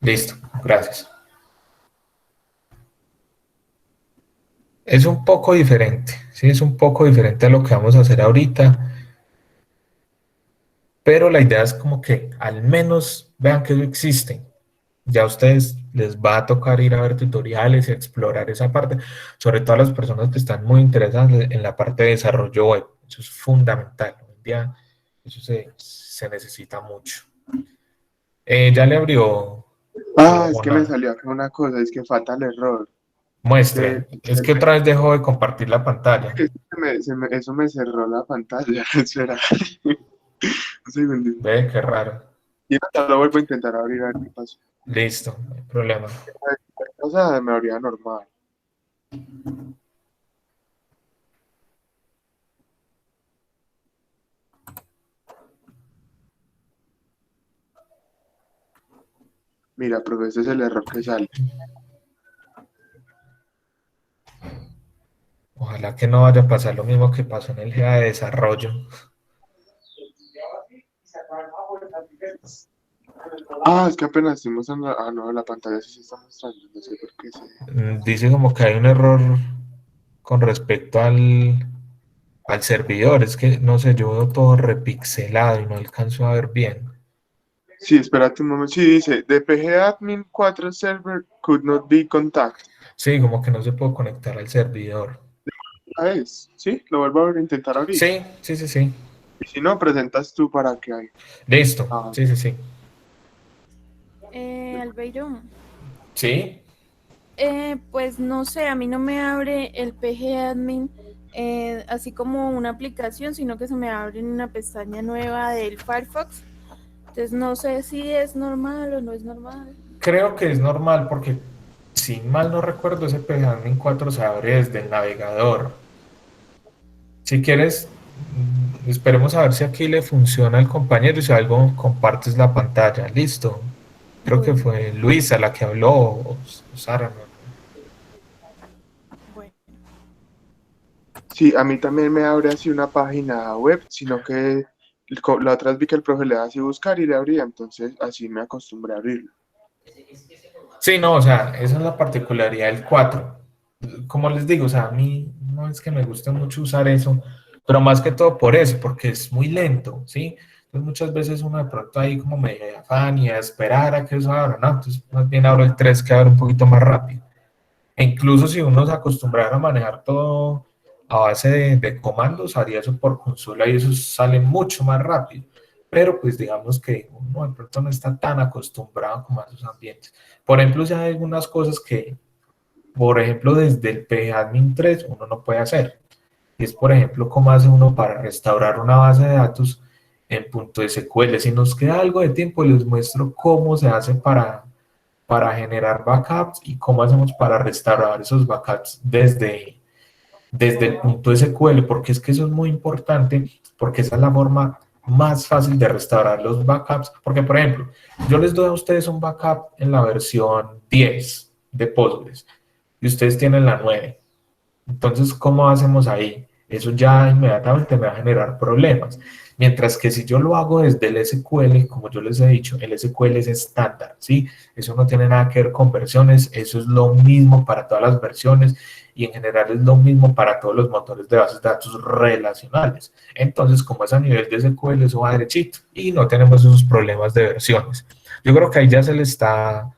listo, gracias. Es un poco diferente, sí, es un poco diferente a lo que vamos a hacer ahorita, pero la idea es como que al menos vean que eso existe. Ya a ustedes les va a tocar ir a ver tutoriales y explorar esa parte, sobre todo a las personas que están muy interesadas en la parte de desarrollo web. Eso es fundamental. Hoy en día eso se necesita mucho. Ya le abrió Es o que me no. salió acá una cosa, es que falta el error. Muestre. Es que otra vez dejó de compartir la pantalla. Que eso me cerró la pantalla. Espera. Un segundito. Ve, qué raro. Y ahora lo vuelvo a intentar abrir a ver qué pasa. Listo, no hay problema. O sea, me abría normal. Mira, profe, ese es el error que sale. Ojalá que no vaya a pasar lo mismo que pasó en el GA de desarrollo. Es que apenas estoy mostrando. No, la pantalla sí se está mostrando. No sé por qué Dice como que hay un error con respecto al servidor. Es que, no sé, yo veo todo repixelado y no alcanzo a ver bien. Sí, espérate un momento. Sí, dice, the PG admin 4 server could not be contact. Sí, como que no se puede conectar al servidor. ¿Sí? Lo vuelvo a intentar abrir. Sí, sí, sí, sí. Y si no, presentas tú para que hay. Listo. Ah, Sí, sí, sí. Albeiro, Sí. pues no sé, a mí no me abre el PG Admin así como una aplicación, sino que se me abre en una pestaña nueva del Firefox. Entonces no sé si es normal o no es normal. Creo que es normal porque, si mal no recuerdo, ese Admin 4 se abre desde el navegador. Si quieres, esperemos a ver si aquí le funciona al compañero y si algo compartes la pantalla. Listo. Creo que Bueno, fue Luisa la que habló o Sara. bueno. sí, a mí también me abre así una página web, sino que la otra vez vi que el profe le da así buscar y le abría, entonces así me acostumbré a abrirlo. Sí, no, o sea, esa es la particularidad del 4. Como les digo, o sea, a mí no es que me guste mucho usar eso, pero más que todo por eso, porque es muy lento, ¿sí? Entonces muchas veces uno de pronto ahí como me de afán y a esperar a que eso abra, ¿no? Entonces más bien abro el 3 que abre un poquito más rápido. E incluso si uno se acostumbrara a manejar todo a base de comandos, haría eso por consola y eso sale mucho más rápido. Pero pues digamos que uno de pronto no está tan acostumbrado como a esos ambientes. Por ejemplo, ya hay algunas cosas que, por ejemplo, desde el PadMin 3 uno no puede hacer. Y es, por ejemplo, cómo hace uno para restaurar una base de datos en .SQL. Si nos queda algo de tiempo, les muestro cómo se hace para generar backups y cómo hacemos para restaurar esos backups desde el punto SQL, porque es que eso es muy importante, porque esa es la forma más fácil de restaurar los backups, porque por ejemplo, yo les doy a ustedes un backup en la versión 10 de Postgres y ustedes tienen la 9. Entonces, ¿cómo hacemos ahí? Eso ya inmediatamente me va a generar problemas. Mientras que si yo lo hago desde el SQL, como yo les he dicho, el SQL es estándar, ¿sí? Eso no tiene nada que ver con versiones, eso es lo mismo para todas las versiones y en general es lo mismo para todos los motores de bases de datos relacionales. Entonces, como es a nivel de SQL, eso va derechito y no tenemos esos problemas de versiones. Yo creo que ahí ya se le está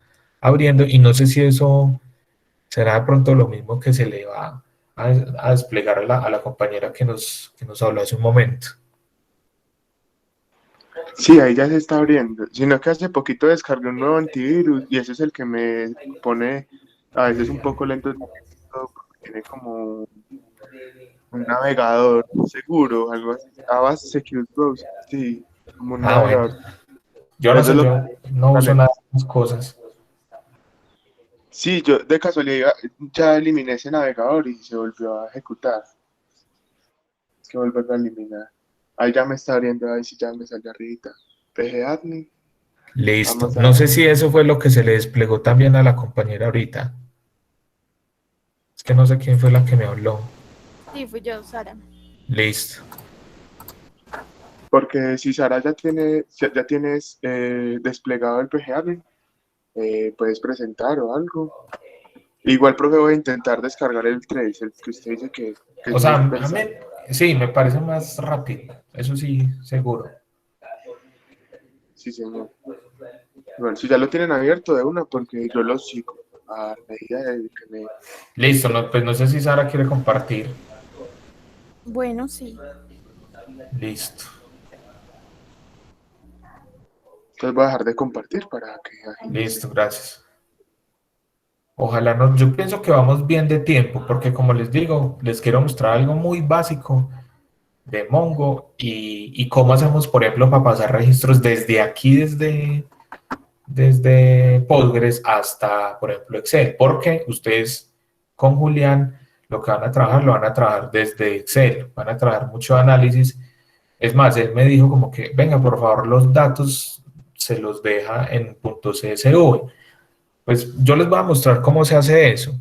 abriendo y no sé si eso será de pronto lo mismo que se le va a desplegar a la compañera que nos habló hace un momento. Sí, ahí ya se está abriendo. Sino que hace poquito descargué un nuevo antivirus y ese es el que me pone a veces un poco lento, porque tiene como un navegador seguro, algo así. Avast Secure Browser, sí, como un Ah, bueno. navegador. Yo no Eso es sé, lo que yo no está uso lento. nada de esas cosas. Sí, yo de casualidad ya eliminé ese navegador y se volvió a ejecutar. Es que volverlo a eliminar. Ahí ya me está abriendo, ahí sí ya me sale arribita. PGAdmin. Listo. Vamos No a... sé si eso fue lo que se le desplegó también a la compañera ahorita. Es que no sé quién fue la que me habló. Sí, fui yo, Sara. Listo. Porque si Sara ya tienes desplegado el PGAdmin, puedes presentar o algo. Igual, profe, voy a intentar descargar el Trace, el que usted dice que es O sea, muy a mí, versátil. sí, me parece más rápido. Eso sí, seguro. Sí, señor. Bueno, si ya lo tienen abierto de una, porque yo lo sigo a medida de que me... Listo, no, pues no sé si Sara quiere compartir. Bueno, sí. Listo. Entonces voy a dejar de compartir para que agilice. Listo, gracias. Ojalá no, yo pienso que vamos bien de tiempo, porque como les digo, les quiero mostrar algo muy básico de Mongo y cómo hacemos, por ejemplo, para pasar registros desde aquí, desde Postgres hasta, por ejemplo, Excel, porque ustedes con Julián lo que van a trabajar, lo van a trabajar desde Excel, van a trabajar mucho análisis. Es más, él me dijo como que, venga, por favor, los datos se los deja en .csv. Pues yo les voy a mostrar cómo se hace eso,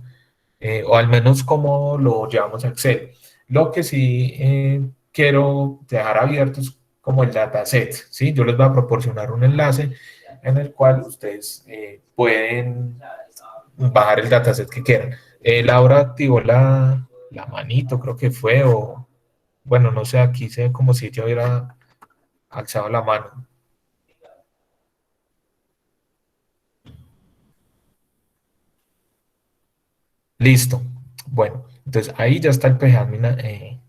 o al menos cómo lo llevamos a Excel. Lo que sí quiero dejar abierto es como el dataset, ¿sí? Yo les voy a proporcionar un enlace en el cual ustedes pueden bajar el dataset que quieran. Laura activó la manito, creo que fue, o bueno, no sé, aquí se ve como si yo hubiera alzado la mano. Listo. Bueno, entonces ahí ya está el PGadmin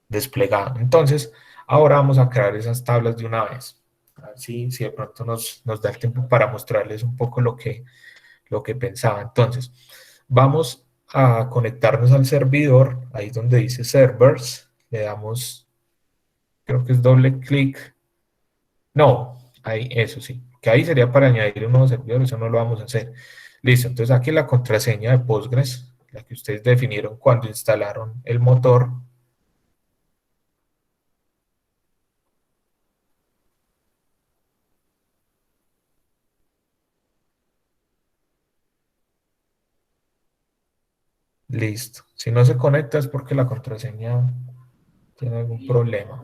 desplegado. Entonces, ahora vamos a crear esas tablas de una vez. A ver si de pronto nos da el tiempo para mostrarles un poco lo que pensaba. Entonces, vamos a conectarnos al servidor, ahí donde dice servers, le damos, creo que es doble clic. No, ahí, eso sí, que ahí sería para añadir un nuevo servidor, eso no lo vamos a hacer. Listo, entonces aquí la contraseña de Postgres, la que ustedes definieron cuando instalaron el motor. Listo. Si no se conecta es porque la contraseña tiene algún problema.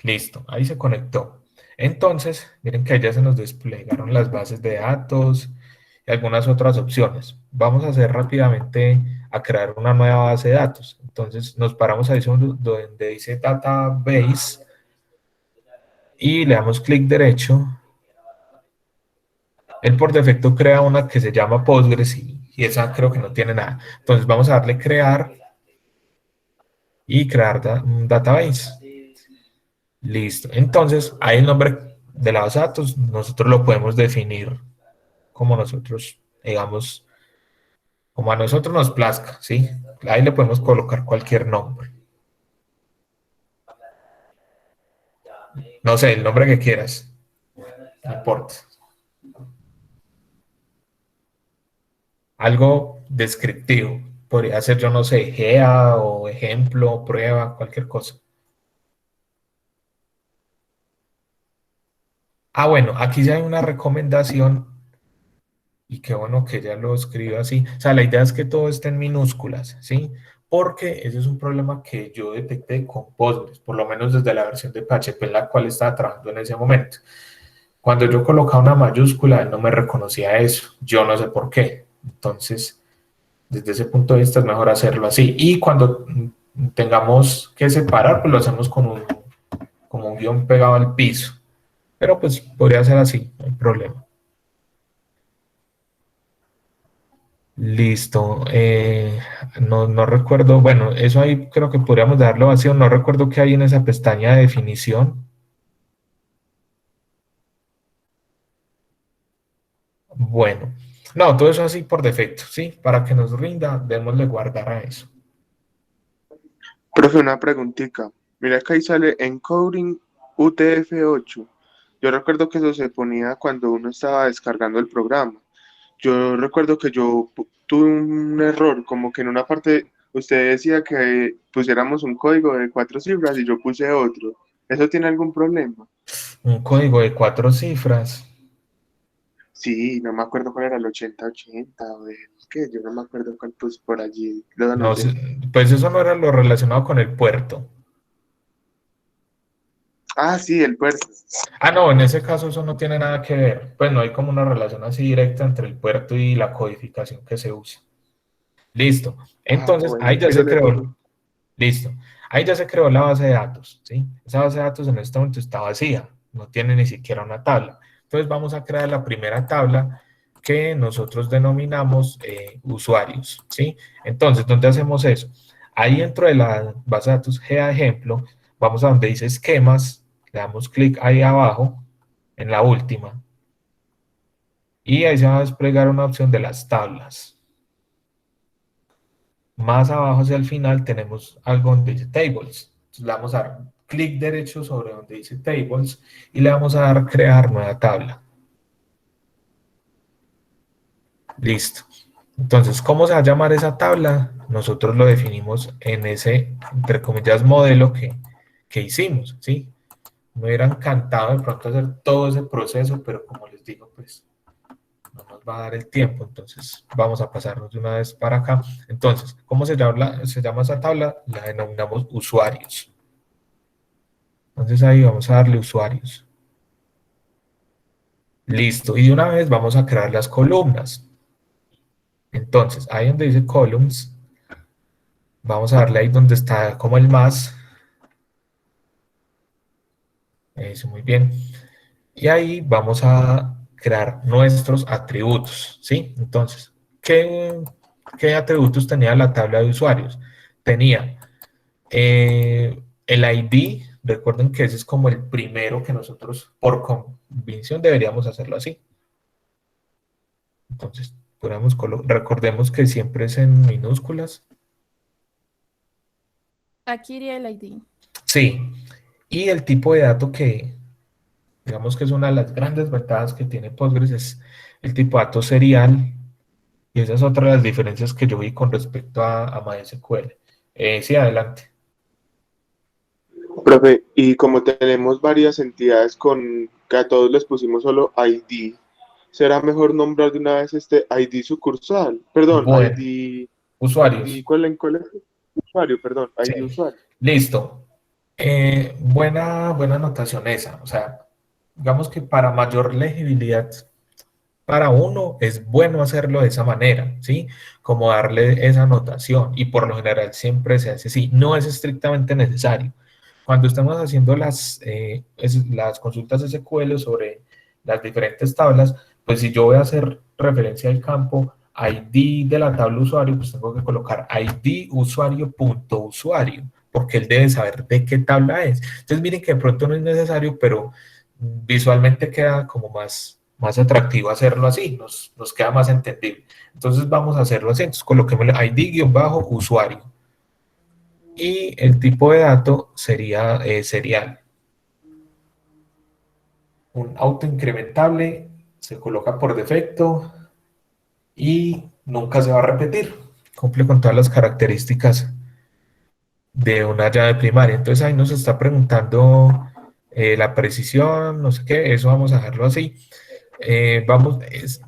Listo, ahí se conectó. Entonces, miren que ya se nos desplegaron las bases de datos y algunas otras opciones. Vamos a hacer rápidamente a crear una nueva base de datos. Entonces, nos paramos ahí donde dice Database y le damos clic derecho. Él por defecto crea una que se llama Postgres y esa creo que no tiene nada. Entonces, vamos a darle crear y crear un database. Listo. Entonces, ahí el nombre de la base de datos, nosotros lo podemos definir como nosotros, digamos, como a nosotros nos plazca, ¿sí? Ahí le podemos colocar cualquier nombre. No sé, el nombre que quieras. No importa. Algo descriptivo. Podría ser, yo no sé, GEA o ejemplo, prueba, cualquier cosa. Ah, bueno, aquí ya hay una recomendación y qué bueno que ya lo escriba así. O sea, la idea es que todo esté en minúsculas, ¿sí? Porque ese es un problema que yo detecté con Postgres, por lo menos desde la versión de PHP en la cual estaba trabajando en ese momento. Cuando yo colocaba una mayúscula, él no me reconocía eso. Yo no sé por qué. Entonces, desde ese punto de vista es mejor hacerlo así. Y cuando tengamos que separar, pues lo hacemos como un guión pegado al piso. Pero pues podría ser así, no hay problema. Listo. No recuerdo, bueno, eso ahí creo que podríamos darlo vacío. No recuerdo qué hay en esa pestaña de definición. Bueno, no, todo eso así por defecto, ¿sí? Para que nos rinda, démosle guardar a eso. Profe, una preguntita. Mira que ahí sale encoding UTF-8. Yo recuerdo que eso se ponía cuando uno estaba descargando el programa. Yo recuerdo que tuve un error, como que en una parte usted decía que pusiéramos un código de 4 cifras y yo puse otro. ¿Eso tiene algún problema? Un código de 4 cifras. Sí, no me acuerdo cuál era el 8080 o el qué, yo no me acuerdo cuál puse por allí, lo No, anoté. pues eso no era lo relacionado con el puerto. Ah, sí, el puerto. Ah, no, en ese caso eso no tiene nada que ver. Pues no hay como una relación así directa entre el puerto y la codificación que se usa. Listo. Ah, Entonces, bueno, ahí ya pero se creó. Listo. Ahí ya se creó la base de datos, ¿sí? Esa base de datos en este momento está vacía, no tiene ni siquiera una tabla. Entonces vamos a crear la primera tabla que nosotros denominamos usuarios, ¿sí? Entonces, ¿dónde hacemos eso? Ahí dentro de la base de datos GA ejemplo, vamos a donde dice esquemas, le damos clic ahí abajo, en la última, y ahí se va a desplegar una opción de las tablas. Más abajo hacia el final tenemos algo donde dice Tables. Entonces le vamos a dar clic derecho sobre donde dice Tables y le vamos a dar Crear nueva tabla. Listo. Entonces, ¿cómo se va a llamar esa tabla? Nosotros lo definimos en ese, entre comillas, modelo que hicimos, ¿sí? Me hubiera encantado de pronto hacer todo ese proceso, pero como les digo, pues no nos va a dar el tiempo, entonces vamos a pasarnos de una vez para acá. Entonces, ¿cómo se llama esa tabla? La denominamos usuarios. Entonces ahí vamos a darle usuarios. Listo, y de una vez vamos a crear las columnas. Entonces, ahí donde dice columns, vamos a darle ahí donde está como el más. Eso, muy bien. Y ahí vamos a crear nuestros atributos, ¿sí? Entonces, ¿qué atributos tenía la tabla de usuarios? Tenía el ID, recuerden que ese es como el primero que nosotros, por convicción, deberíamos hacerlo así. Entonces, recordemos que siempre es en minúsculas. Aquí iría el ID. Sí, y el tipo de dato que, digamos que es una de las grandes ventajas que tiene Postgres, es el tipo de dato serial, y esa es otra de las diferencias que yo vi con respecto a MySQL. Sí, adelante. Profe, y como tenemos varias entidades con que a todos les pusimos solo ID, ¿será mejor nombrar de una vez este ID sucursal? Perdón, Bueno, ID, usuarios. ¿cuál es? Usuario, perdón, Sí. ID usuario. Listo. Buena anotación esa. O sea, digamos que para mayor legibilidad para uno es bueno hacerlo de esa manera, ¿sí? Como darle esa anotación y por lo general siempre se hace así. No es estrictamente necesario. Cuando estamos haciendo las consultas SQL sobre las diferentes tablas, pues si yo voy a hacer referencia al campo ID de la tabla usuario, pues tengo que colocar ID usuario.usuario, porque él debe saber de qué tabla es. Entonces miren que de pronto no es necesario, pero visualmente queda como más atractivo hacerlo así, nos queda más entendible. Entonces vamos a hacerlo así, entonces coloquémosle ID-usuario. Y el tipo de dato sería serial. Un auto incrementable se coloca por defecto y nunca se va a repetir. Cumple con todas las características de una llave primaria. Entonces ahí nos está preguntando la precisión, no sé qué, eso vamos a dejarlo así.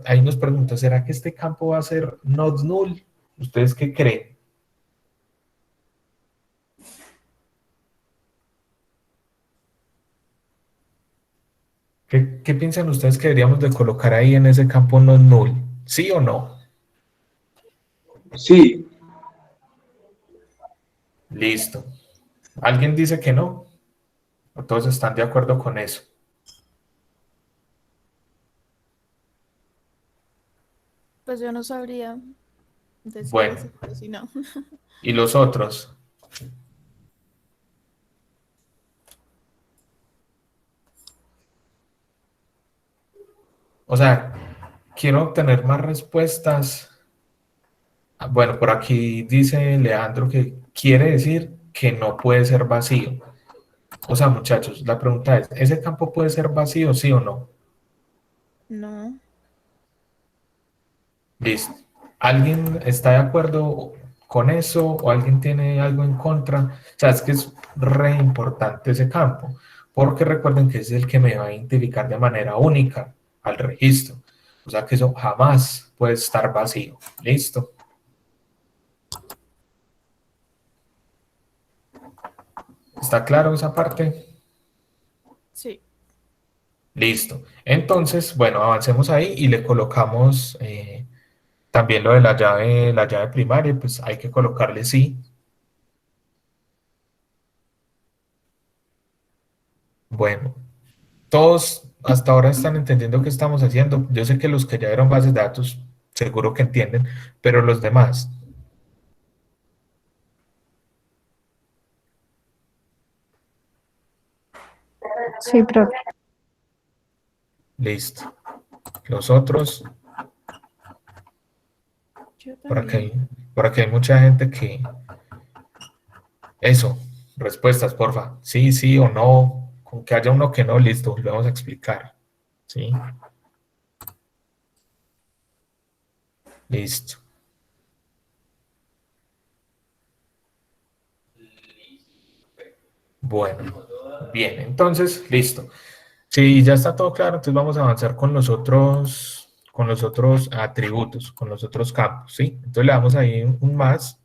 Ahí nos pregunta, ¿será que este campo va a ser not null? ¿Ustedes qué creen? ¿Qué piensan ustedes que deberíamos de colocar ahí en ese campo not null? ¿Sí o no? Sí, Listo. ¿Alguien dice que no? ¿O todos están de acuerdo con eso? Pues yo no sabría decirles Bueno, si no. ¿y los otros? O sea, quiero obtener más respuestas. Bueno, por aquí dice Leandro que quiere decir que no puede ser vacío. O sea, muchachos, la pregunta es, ¿ese campo puede ser vacío, sí o no? No. Listo. ¿Alguien está de acuerdo con eso o alguien tiene algo en contra. O sea, es que es re importante ese campo, porque recuerden que es el que me va a identificar de manera única al registro. O sea que eso jamás puede estar vacío. ¿Listo? ¿Está claro esa parte? Sí. Listo. Entonces, bueno, avancemos ahí y le colocamos también lo de la llave primaria, pues hay que colocarle sí. Bueno, todos hasta ahora están entendiendo qué estamos haciendo. Yo sé que los que ya vieron bases de datos seguro que entienden, pero los demás, Sí, profe. listo. Los otros, Yo por aquí, también. por aquí hay mucha gente que... Eso, respuestas, porfa. Sí, sí o no. Con que haya uno que no, listo, lo vamos a explicar. ¿Sí? Listo. Bueno, bien, entonces, listo. Si ya está todo claro, entonces vamos a avanzar con los otros atributos, con los otros campos, ¿sí? Entonces le damos ahí un más.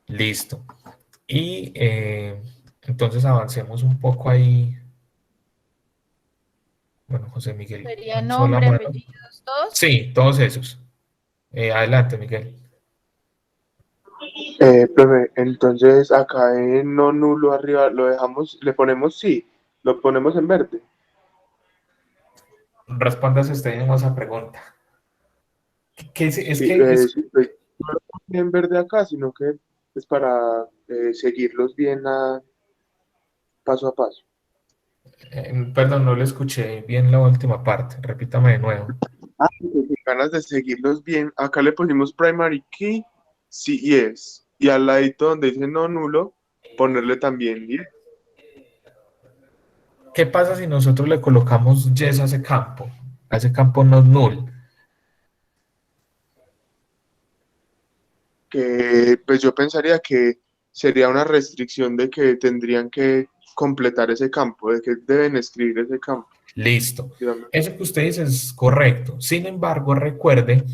Listo. Y entonces avancemos un poco ahí. Bueno, José Miguel, Sería alzó la nombre, mano. apellidos, todos. Sí, todos esos. Adelante, Miguel. Profe, entonces acá en no nulo arriba lo dejamos, le ponemos sí, lo ponemos en verde. Respóndase usted mismo a esa pregunta. Es Sí, que es, sí, pues, no lo pone en verde acá, sino que es para seguirlos bien paso a paso. perdón, no le escuché bien la última parte. Repítame de nuevo. Con ganas de seguirlos bien, acá le pusimos primary key, sí y es. Y al ladito donde dice no nulo, ponerle también yes. ¿Qué pasa si nosotros le colocamos yes a ese campo? A ese campo no null. Que pues yo pensaría que sería una restricción de que tendrían que completar ese campo, de que deben escribir ese campo. Listo. Dígame. Eso que usted dice es correcto. Sin embargo, recuerde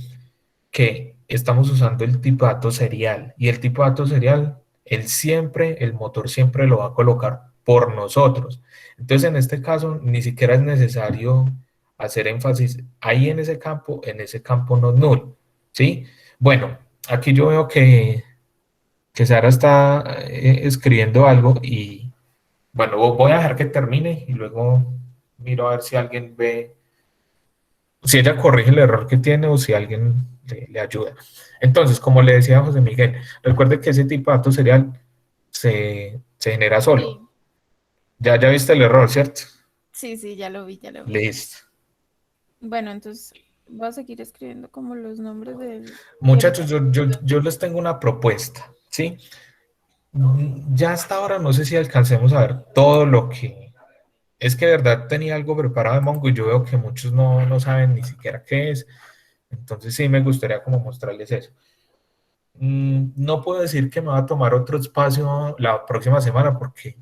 que estamos usando el tipo de dato serial y el tipo de dato serial, el motor siempre lo va a colocar por nosotros. Entonces, en este caso, ni siquiera es necesario hacer énfasis ahí en ese campo no null, ¿sí? Bueno, aquí yo veo que Sara está escribiendo algo y, bueno, voy a dejar que termine y luego miro a ver si alguien ve si ella corrige el error que tiene o si alguien le ayuda. Entonces, como le decía José Miguel, recuerde que ese tipo de dato serial se genera solo. Sí, Ya viste el error, ¿cierto? sí, sí, ya lo vi, ya lo vi. Listo. Bueno, entonces voy a seguir escribiendo como los nombres del... Muchachos, yo les tengo una propuesta, ¿sí? Ya hasta ahora no sé si alcancemos a ver todo lo que... Es que de verdad tenía algo preparado de Mongo y yo veo que muchos no saben ni siquiera qué es. Entonces sí me gustaría como mostrarles eso. No puedo decir que me va a tomar otro espacio la próxima semana porque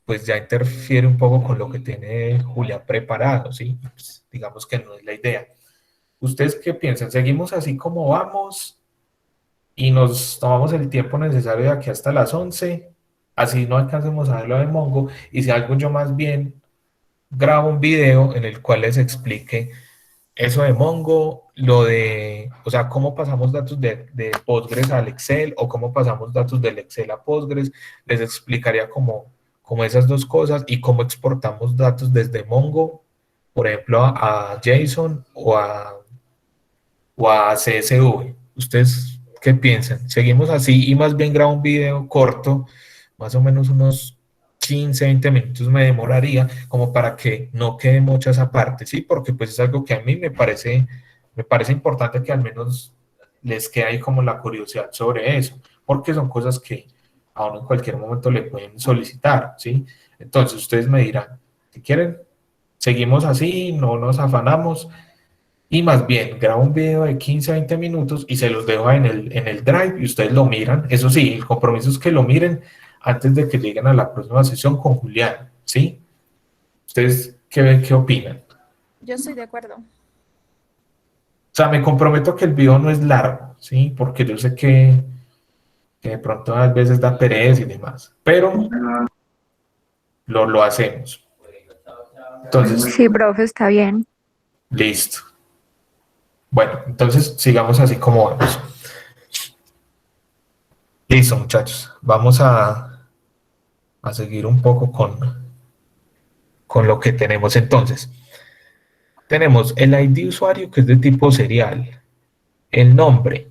pues ya interfiere un poco con lo que tiene Julia preparado, ¿sí? Pues, digamos que no es la idea. ¿Ustedes qué piensan? ¿Seguimos así como vamos y nos tomamos el tiempo necesario de aquí hasta las 11? Así no alcancemos a ver lo de Mongo y si algo yo más bien grabo un video en el cual les explique eso de Mongo, o sea, cómo pasamos datos de Postgres al Excel o cómo pasamos datos del Excel a Postgres, les explicaría como esas dos cosas y cómo exportamos datos desde Mongo, por ejemplo, a JSON o a CSV. ¿Ustedes qué piensan? ¿Seguimos así y más bien grabo un video corto, más o menos unos 15, 20 minutos me demoraría, como para que no quede mucha esa parte, ¿sí? Porque pues es algo que a mí me parece importante que al menos les quede ahí como la curiosidad sobre eso, porque son cosas que a uno en cualquier momento le pueden solicitar, ¿sí? Entonces ustedes me dirán, si quieren, seguimos así, no nos afanamos, y más bien grabo un video de 15 a 20 minutos y se los dejo en el Drive y ustedes lo miran. Eso sí, el compromiso es que lo miren antes de que lleguen a la próxima sesión con Julián, ¿sí? ¿Ustedes qué opinan? Yo estoy de acuerdo. O sea, me comprometo que el video no es largo, ¿sí? Porque yo sé que de pronto a veces da pereza y demás, pero lo hacemos. Entonces, Sí, profe, está bien. listo. Bueno, entonces sigamos así como vamos. Listo, muchachos. Vamos a seguir un poco con lo que tenemos entonces. Tenemos el ID de usuario que es de tipo serial. El nombre.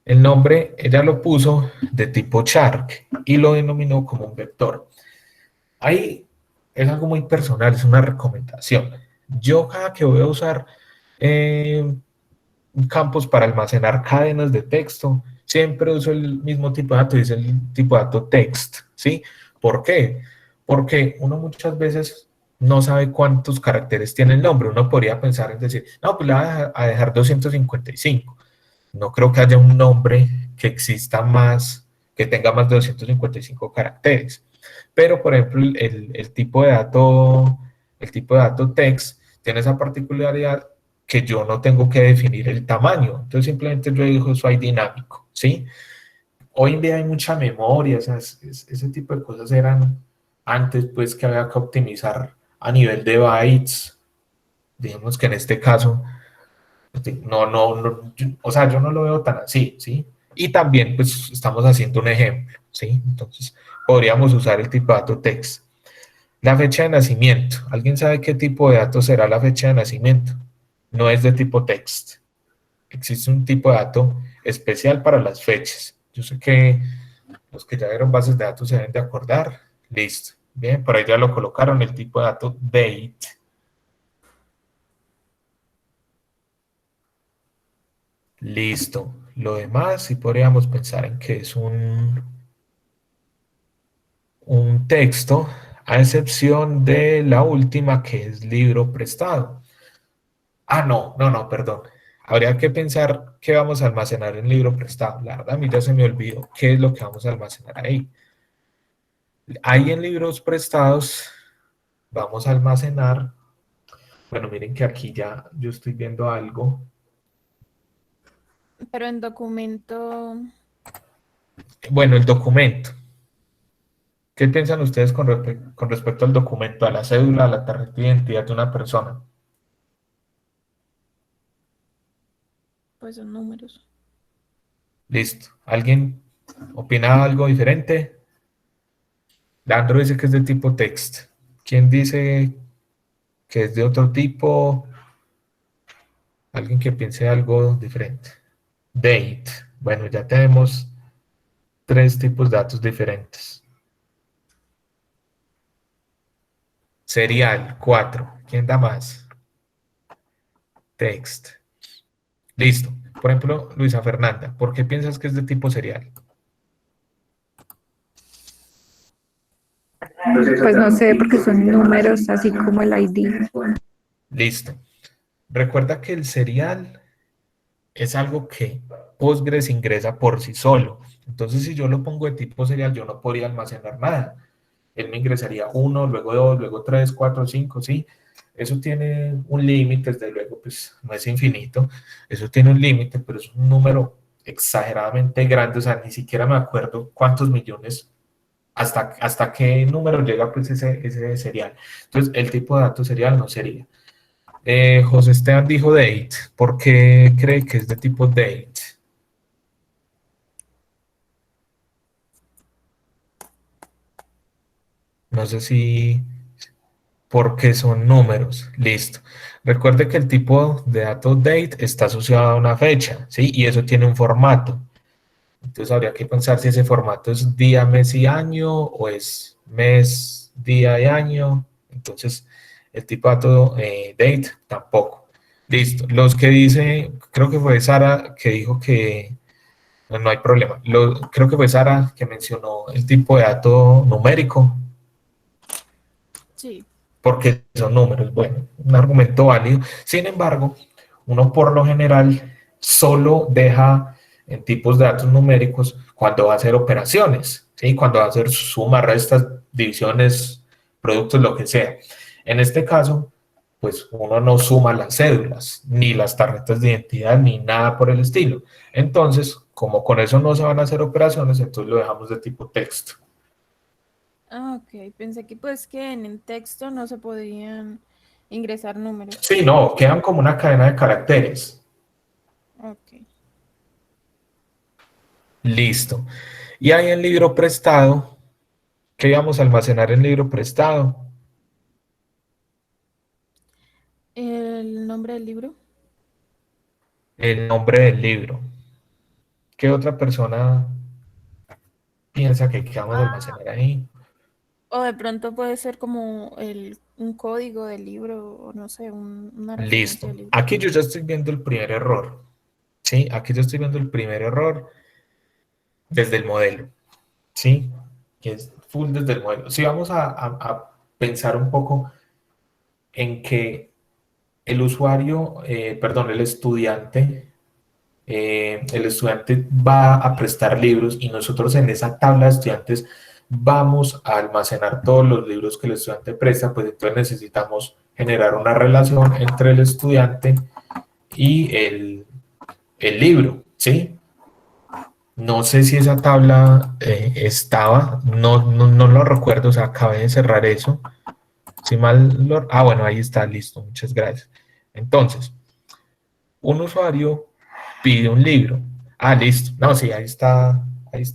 El nombre ella lo puso de tipo char y lo denominó como un vector. Ahí es algo muy personal, es una recomendación. Yo cada que voy a usar campos para almacenar cadenas de texto, siempre uso el mismo tipo de dato, y es el tipo de dato text, ¿sí? ¿Por qué? Porque uno muchas veces no sabe cuántos caracteres tiene el nombre. Uno podría pensar en decir, no, pues le voy a dejar 255. No creo que haya un nombre que exista más, que tenga más de 255 caracteres. Pero, por ejemplo, el tipo de dato text tiene esa particularidad que yo no tengo que definir el tamaño. Entonces, simplemente yo digo soy dinámico, ¿sí? Hoy en día hay mucha memoria, o sea, ese tipo de cosas eran antes, pues, que había que optimizar a nivel de bytes. Digamos que en este caso, o sea, yo no lo veo tan así, ¿sí? Y también, pues, estamos haciendo un ejemplo, ¿sí? Entonces, podríamos usar el tipo de dato text. La fecha de nacimiento. ¿Alguien sabe qué tipo de dato será la fecha de nacimiento? No es de tipo text. Existe un tipo de dato especial para las fechas. Yo sé que los que ya vieron bases de datos se deben de acordar. Listo. Bien, por ahí ya lo colocaron, el tipo de dato date. Listo. Lo demás, sí podríamos pensar en que es un texto, a excepción de la última que es libro prestado. Ah, no, perdón. Habría que pensar qué vamos a almacenar en libro prestado. La verdad, a mí ya se me olvidó qué es lo que vamos a almacenar ahí. Ahí en libros prestados vamos a almacenar. Bueno, miren que aquí ya yo estoy viendo algo. Pero en documento, Bueno, el documento. ¿Qué piensan ustedes con respecto al documento, a la cédula, a la tarjeta de identidad de una persona? pues son números. Listo. ¿Alguien opina algo diferente? Leandro dice que es de tipo text. ¿Quién dice que es de otro tipo? Alguien que piense algo diferente. Date. Bueno, ya tenemos tres tipos de datos diferentes. Serial, 4. ¿Quién da más? Text. Listo. Por ejemplo, Luisa Fernanda, ¿por qué piensas que es de tipo serial? Pues no sé, porque son números así como el ID. Listo. Recuerda que el serial es algo que Postgres ingresa por sí solo. Entonces, si yo lo pongo de tipo serial, yo no podría almacenar nada. Él me ingresaría 1, luego 2, luego 3, 4, 5, ¿sí? Eso tiene un límite, desde luego, pues no es infinito. Eso tiene un límite, pero es un número exageradamente grande. O sea, ni siquiera me acuerdo cuántos millones, hasta qué número llega pues ese serial. Entonces, el tipo de dato serial no sería. José Esteban dijo date. ¿Por qué cree que es de tipo date? No sé si porque son números. Listo. Recuerde que el tipo de dato date está asociado a una fecha, ¿sí? Y eso tiene un formato. Entonces habría que pensar si ese formato es día, mes y año o es mes, día y año. Entonces, el tipo de dato date tampoco. Listo. Los que dice, creo que fue Sara que dijo que no hay problema. Creo que fue Sara que mencionó el tipo de dato numérico, Sí. porque son números. Bueno, un argumento válido. Sin embargo, uno por lo general solo deja en tipos de datos numéricos cuando va a hacer operaciones, ¿sí? Cuando va a hacer sumas, restas, divisiones, productos, lo que sea. En este caso, pues uno no suma las cédulas, ni las tarjetas de identidad, ni nada por el estilo. Entonces, como con eso no se van a hacer operaciones, entonces lo dejamos de tipo texto. Ah, ok. Pensé que pues que en el texto no se podían ingresar números. Sí, no, quedan como una cadena de caracteres. Ok. Listo. Y ahí en libro prestado, ¿qué íbamos a almacenar en libro prestado? ¿El nombre del libro? El nombre del libro. ¿Qué otra persona piensa que vamos a almacenar ahí? O de pronto puede ser como un código del libro, o no sé, una referencia Listo. del libro. Aquí yo ya estoy viendo el primer error. ¿Sí? Aquí yo estoy viendo el primer error desde el modelo. ¿Sí? Que es full desde el modelo. Si vamos a pensar un poco en que el usuario, perdón, el estudiante va a prestar libros y nosotros en esa tabla de estudiantes vamos a almacenar todos los libros que el estudiante presta, pues entonces necesitamos generar una relación entre el estudiante y el libro, ¿sí? No sé si esa tabla estaba, no lo recuerdo, o sea, acabé de cerrar eso. Si mal bueno, ahí está, listo, muchas gracias. Entonces, un usuario pide un libro. Ah, listo. No, sí, ahí está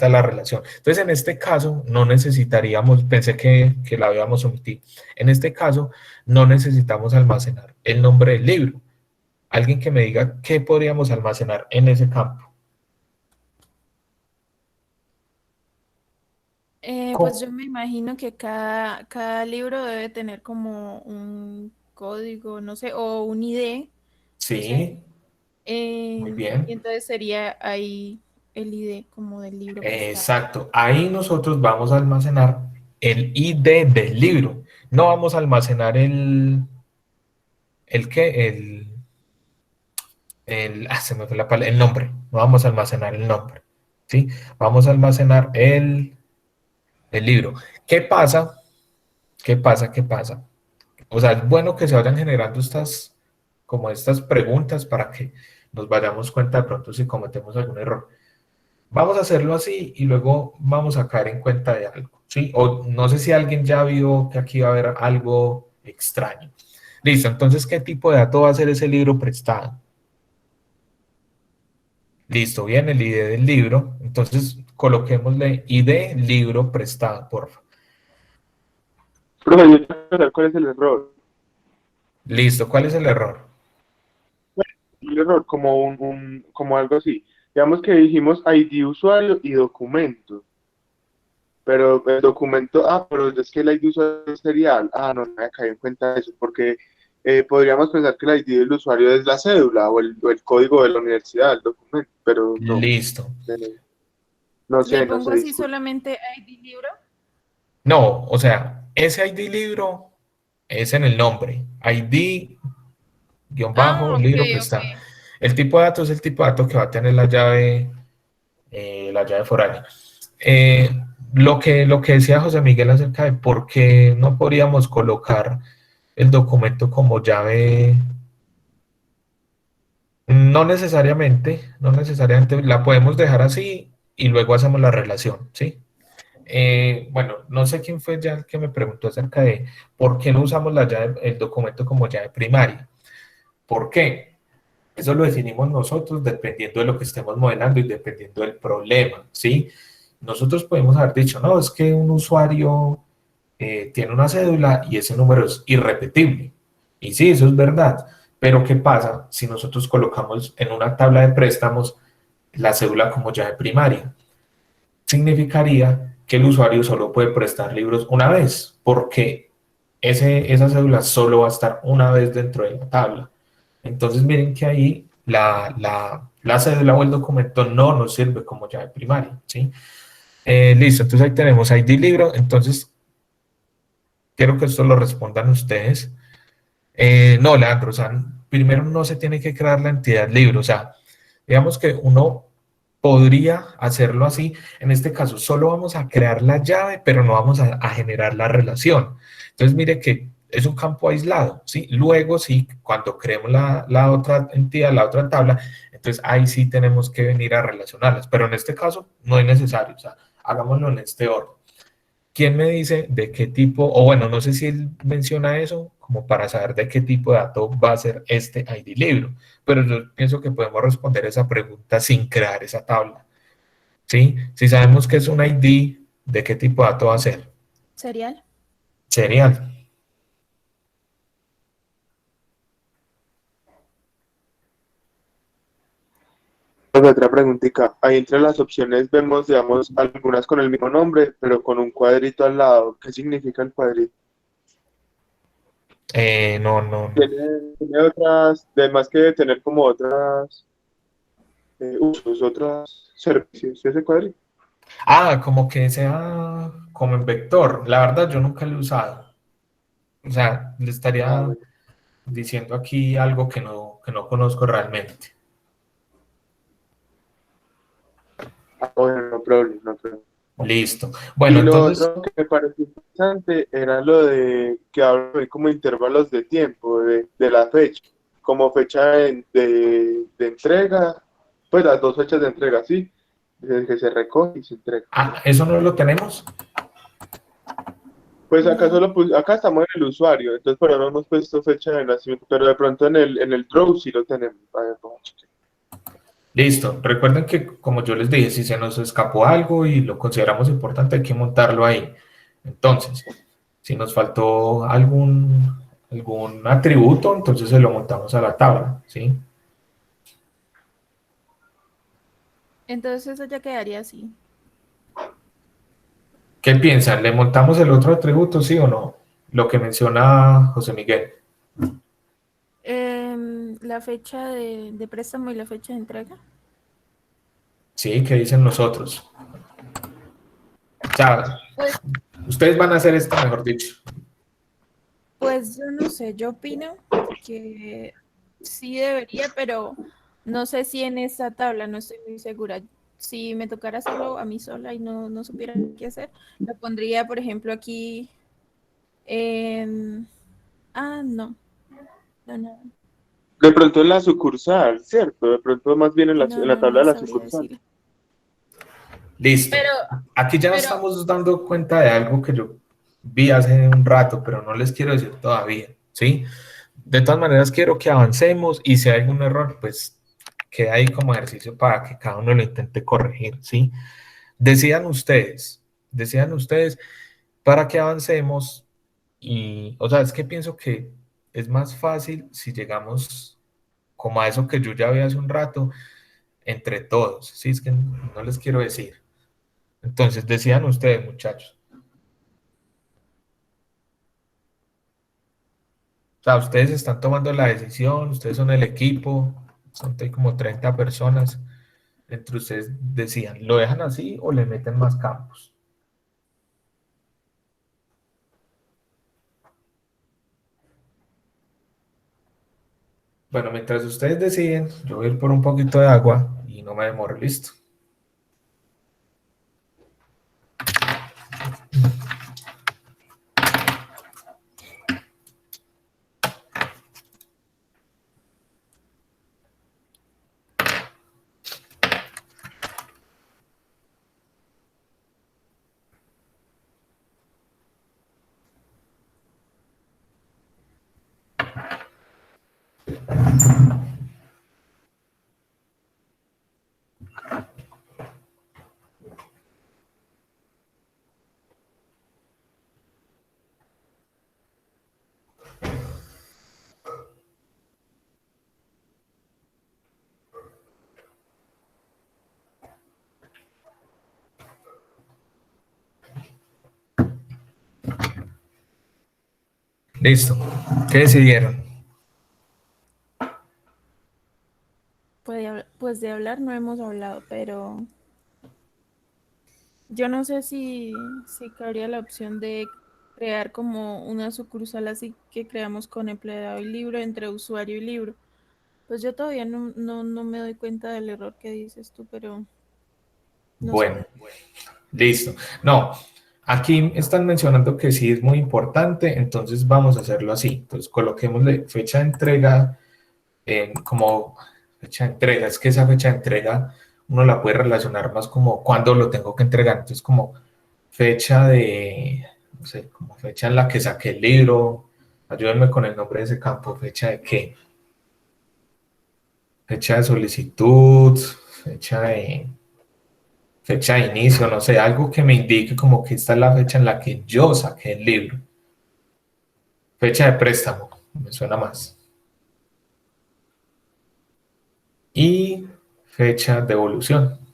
la relación. Entonces, en este caso, no necesitaríamos, pensé que la habíamos omitido. En este caso, no necesitamos almacenar el nombre del libro. Alguien que me diga qué podríamos almacenar en ese campo. Pues yo me imagino que cada libro debe tener como un código, no sé, o un ID, no sé. Sí, muy bien. Y entonces sería ahí el ID como del libro prestado. Exacto. Ahí nosotros vamos a almacenar el ID del libro. No vamos a almacenar ¿el qué? Se me fue la palabra, el nombre. No vamos a almacenar el nombre. ¿Sí? Vamos a almacenar el libro. ¿Qué pasa? ¿Qué pasa? ¿Qué pasa? O sea, es bueno que se vayan generando estas preguntas para que nos vayamos cuenta de pronto si cometemos algún error. Vamos a hacerlo así y luego vamos a caer en cuenta de algo, ¿sí? O no sé si alguien ya vio que aquí va a haber algo extraño. Listo, entonces, ¿qué tipo de dato va a ser ese libro prestado? Listo, bien, el ID del libro. Entonces, coloquémosle ID libro prestado, por favor. Profe, yo quiero saber cuál es el error. Listo, ¿cuál es el error? El error como como algo así. Digamos que dijimos ID usuario y documento. Pero el documento, pero es que el ID usuario es serial. No me había caído en cuenta de eso, porque podríamos pensar que el ID del usuario es la cédula o el código de la universidad, el documento, pero no, Listo. ¿Le no pongo sé, así disculpe. solamente ID libro? No, o sea, ese ID libro es en el nombre. ID guión bajo, Ah, ok, libro ok. prestado. El tipo de datos es el tipo de datos que va a tener la llave foránea. Eh, lo que decía José Miguel acerca de por qué no podríamos colocar el documento como llave, no necesariamente la podemos dejar así y luego hacemos la relación, ¿sí? Bueno, no sé quién fue ya el que me preguntó acerca de por qué no usamos el documento como llave primaria. ¿Por qué? Eso lo definimos nosotros dependiendo de lo que estemos modelando y dependiendo del problema, ¿sí? Nosotros podemos haber dicho, no, es que un usuario tiene una cédula y ese número es irrepetible. Y sí, eso es verdad. Pero ¿qué pasa si nosotros colocamos en una tabla de préstamos la cédula como llave primaria? Significaría que el usuario solo puede prestar libros una vez, porque esa cédula solo va a estar una vez dentro de la tabla. Entonces miren que ahí la cédula o el documento no nos sirve como llave primaria, ¿sí? Listo, entonces ahí tenemos ID libro, entonces quiero que esto lo respondan ustedes. No, Leandro, o sea, primero no se tiene que crear la entidad libre, o sea, digamos que uno podría hacerlo así. En este caso, solo vamos a crear la llave, pero no vamos a generar la relación. Entonces, mire que es un campo aislado, ¿sí? Luego, sí, cuando creemos la otra entidad, la otra tabla, entonces ahí sí tenemos que venir a relacionarlas. Pero en este caso, no es necesario, o sea, hagámoslo en este orden. ¿Quién me dice de qué tipo, o bueno, no sé si él menciona eso, como para saber de qué tipo de dato va a ser este ID libro, pero yo pienso que podemos responder esa pregunta sin crear esa tabla, ¿sí? Si sabemos que es un ID, ¿de qué tipo de dato va a ser? ¿Serial? Serial. Otra preguntita. Ahí entre las opciones vemos, digamos, algunas con el mismo nombre, pero con un cuadrito al lado. ¿Qué significa el cuadrito? No, no, no. Tiene otras, además que tener como otras usos, otros servicios, ese cuadrito. Ah, como que sea como en vector. La verdad, yo nunca lo he usado. O sea, le Ah, estaría bueno. diciendo aquí algo que no conozco realmente. Ah, bueno, no problem, no problem. Listo. Bueno, Y lo entonces, otro que me pareció interesante era lo de que hablo de como intervalos de tiempo, de la fecha, como fecha de entrega, pues las dos fechas de entrega, sí, desde que se recoge y se entrega. ¿eso no lo tenemos? Pues acá No. solo acá estamos en el usuario, entonces por ahora no hemos puesto fecha de nacimiento, pero de pronto en el draw sí lo tenemos. A ver, vamos a chequear. Listo. Recuerden que, como yo les dije, si se nos escapó algo y lo consideramos importante, hay que montarlo ahí. Entonces, si nos faltó algún atributo, entonces se lo montamos a la tabla, ¿sí? Entonces eso ya quedaría así. ¿Qué piensan? ¿Le montamos el otro atributo, sí o no? Lo que menciona José Miguel. La fecha de préstamo y la fecha de entrega. Sí, ¿qué dicen nosotros? O sea, Pues, ustedes van a hacer esto, mejor dicho. pues yo no sé, yo opino que sí debería, pero no sé si en esta tabla, no estoy muy segura. Si me tocara hacerlo a mí sola y no supiera qué hacer, lo pondría, por ejemplo, aquí en... Ah, no, no, De pronto en la sucursal, ¿cierto? De pronto más bien en la tabla no de la sabría sucursal. decir. Listo. Pero, Aquí ya nos pero, estamos dando cuenta de algo que yo vi hace un rato, pero no les quiero decir todavía, ¿sí? De todas maneras, quiero que avancemos y si hay algún error, pues queda ahí como ejercicio para que cada uno lo intente corregir, ¿sí? Decidan ustedes para que avancemos y, o sea, es que pienso que es más fácil si llegamos como a eso que yo ya vi hace un rato, entre todos, ¿sí? Es que no les quiero decir. Entonces, decidan ustedes, muchachos. O sea, ustedes están tomando la decisión, ustedes son el equipo, son como 30 personas. Entre ustedes decían, ¿lo dejan así o le meten más campos? Bueno, mientras ustedes deciden, yo voy a ir por un poquito de agua y no me demoro, listo. Listo. ¿Qué decidieron? pues de hablar no hemos hablado, pero yo no sé si cabría la opción de crear como una sucursal así que creamos con empleado y libro entre usuario y libro. Pues yo todavía no me doy cuenta del error que dices tú, pero no sé. Bueno, listo. No, aquí están mencionando que sí es muy importante, entonces vamos a hacerlo así. Entonces coloquémosle fecha de entrega como fecha de entrega. Es que esa fecha de entrega uno la puede relacionar más como cuándo lo tengo que entregar. Entonces como fecha de, no sé, como fecha en la que saqué el libro. Ayúdenme con el nombre de ese campo. ¿Fecha de qué? Fecha de solicitud, fecha de inicio, no sé, algo que me indique como que esta es la fecha en la que yo saqué el libro. Fecha de préstamo, me suena más. Y fecha de evolución.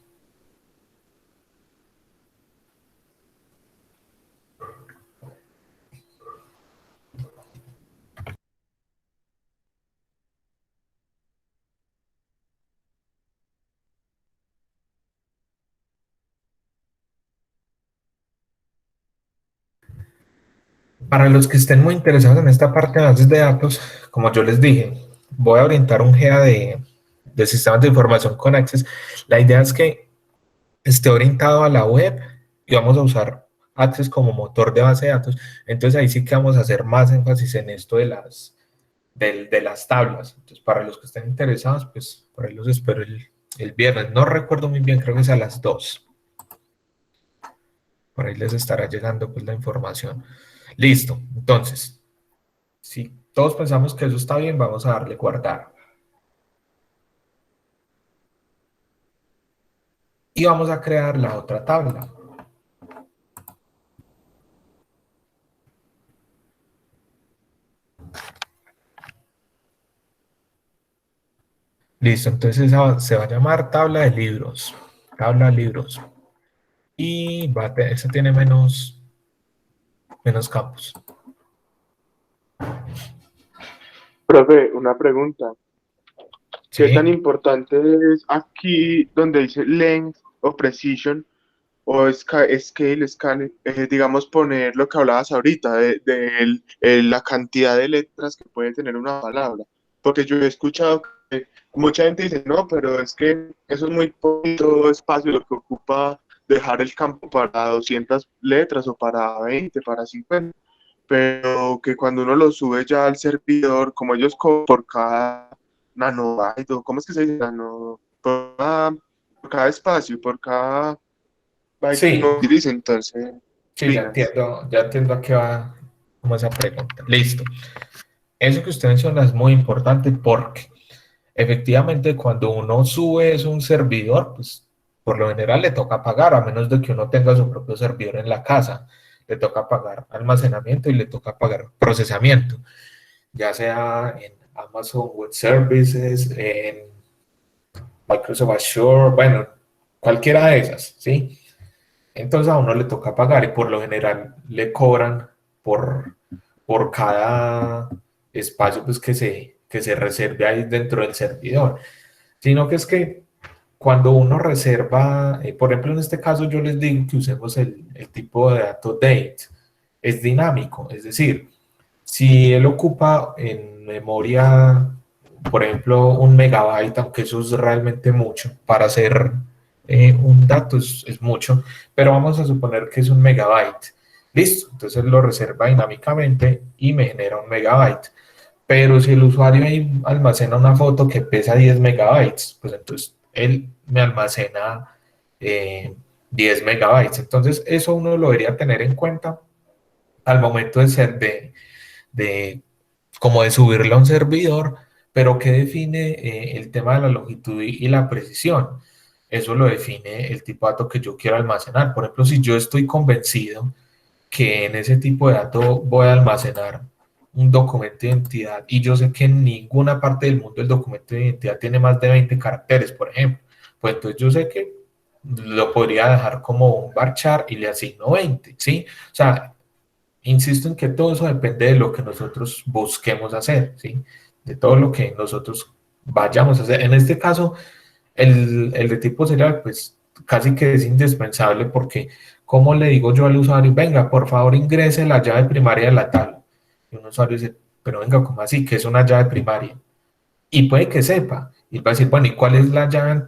Para los que estén muy interesados en esta parte de bases de datos, como yo les dije, voy a orientar un GEA de sistemas de información con Access. La idea es que esté orientado a la web y vamos a usar Access como motor de base de datos. Entonces ahí sí que vamos a hacer más énfasis en esto de las tablas. Entonces para los que estén interesados, pues por ahí los espero el viernes. No recuerdo muy bien, creo que es a las 2. Por ahí les estará llegando pues la información. Listo, entonces, si todos pensamos que eso está bien, vamos a darle guardar. Y vamos a crear la otra tabla. Listo, entonces esa se va a llamar tabla de libros. Tabla de libros. Y esa tiene menos campos. Profe, una pregunta. ¿Qué tan Sí, importante es aquí donde dice length o precision o scale, scan, digamos, poner lo que hablabas ahorita la cantidad de letras que puede tener una palabra? Porque yo he escuchado que mucha gente dice, no, pero es que eso es muy poquito espacio lo que ocupa dejar el campo para 200 letras o para 20, para 50, pero que cuando uno lo sube ya al servidor, como ellos cobran por cada nanobyte, o ¿cómo es que se dice? Por cada espacio, por cada byte que sí, uno utilice, entonces, sí, pilas. ya entiendo a qué va como esa pregunta. Listo. Eso que usted menciona es muy importante porque efectivamente cuando uno sube es un servidor, pues por lo general le toca pagar, a menos de que uno tenga su propio servidor en la casa. Le toca pagar almacenamiento y le toca pagar procesamiento, ya sea en Amazon Web Services, en Microsoft Azure, bueno, cualquiera de esas, ¿sí? Entonces a uno le toca pagar y por lo general le cobran por, por cada espacio pues, que se reserve ahí dentro del servidor. Sino que es que cuando uno reserva, por ejemplo en este caso yo les digo que usemos el tipo de dato date, es dinámico, es decir, si él ocupa en memoria, por ejemplo, 1 megabyte, aunque eso es realmente mucho, para hacer un dato es mucho, pero vamos a suponer que es 1 megabyte. Listo, entonces lo reserva dinámicamente y me genera 1 megabyte. Pero si el usuario ahí almacena una foto que pesa 10 megabytes, pues entonces él me almacena 10 megabytes. Entonces eso uno lo debería tener en cuenta al momento de como de subirlo a un servidor, pero ¿qué define el tema de la longitud y la precisión? Eso lo define el tipo de dato que yo quiero almacenar. Por ejemplo, si yo estoy convencido que en ese tipo de dato voy a almacenar un documento de identidad y yo sé que en ninguna parte del mundo el documento de identidad tiene más de 20 caracteres, por ejemplo, pues entonces yo sé que lo podría dejar como un varchar y le asigno 20, ¿sí? O sea, insisto en que todo eso depende de lo que nosotros busquemos hacer, ¿sí? De todo lo que nosotros vayamos a hacer. En este caso, el de tipo serial, pues casi que es indispensable porque ¿Cómo le digo yo al usuario, venga, por favor ingrese la llave primaria de la tabla? Y un usuario dice, pero venga, ¿cómo así? ¿Qué es una llave primaria? Y puede que sepa. Y va a decir, bueno, ¿y cuál es la llave,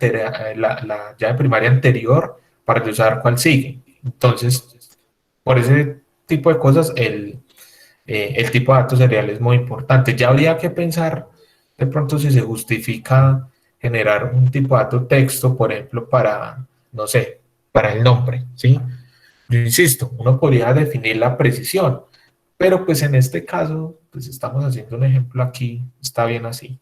la llave primaria anterior para yo saber cuál sigue? Entonces, por ese tipo de cosas, el tipo de datos serial es muy importante. Ya habría que pensar de pronto si se justifica generar un tipo de dato texto, por ejemplo, para, no sé, para el nombre, ¿sí? Yo insisto, uno podría definir la precisión, pero pues en este caso, pues estamos haciendo un ejemplo aquí, está bien así.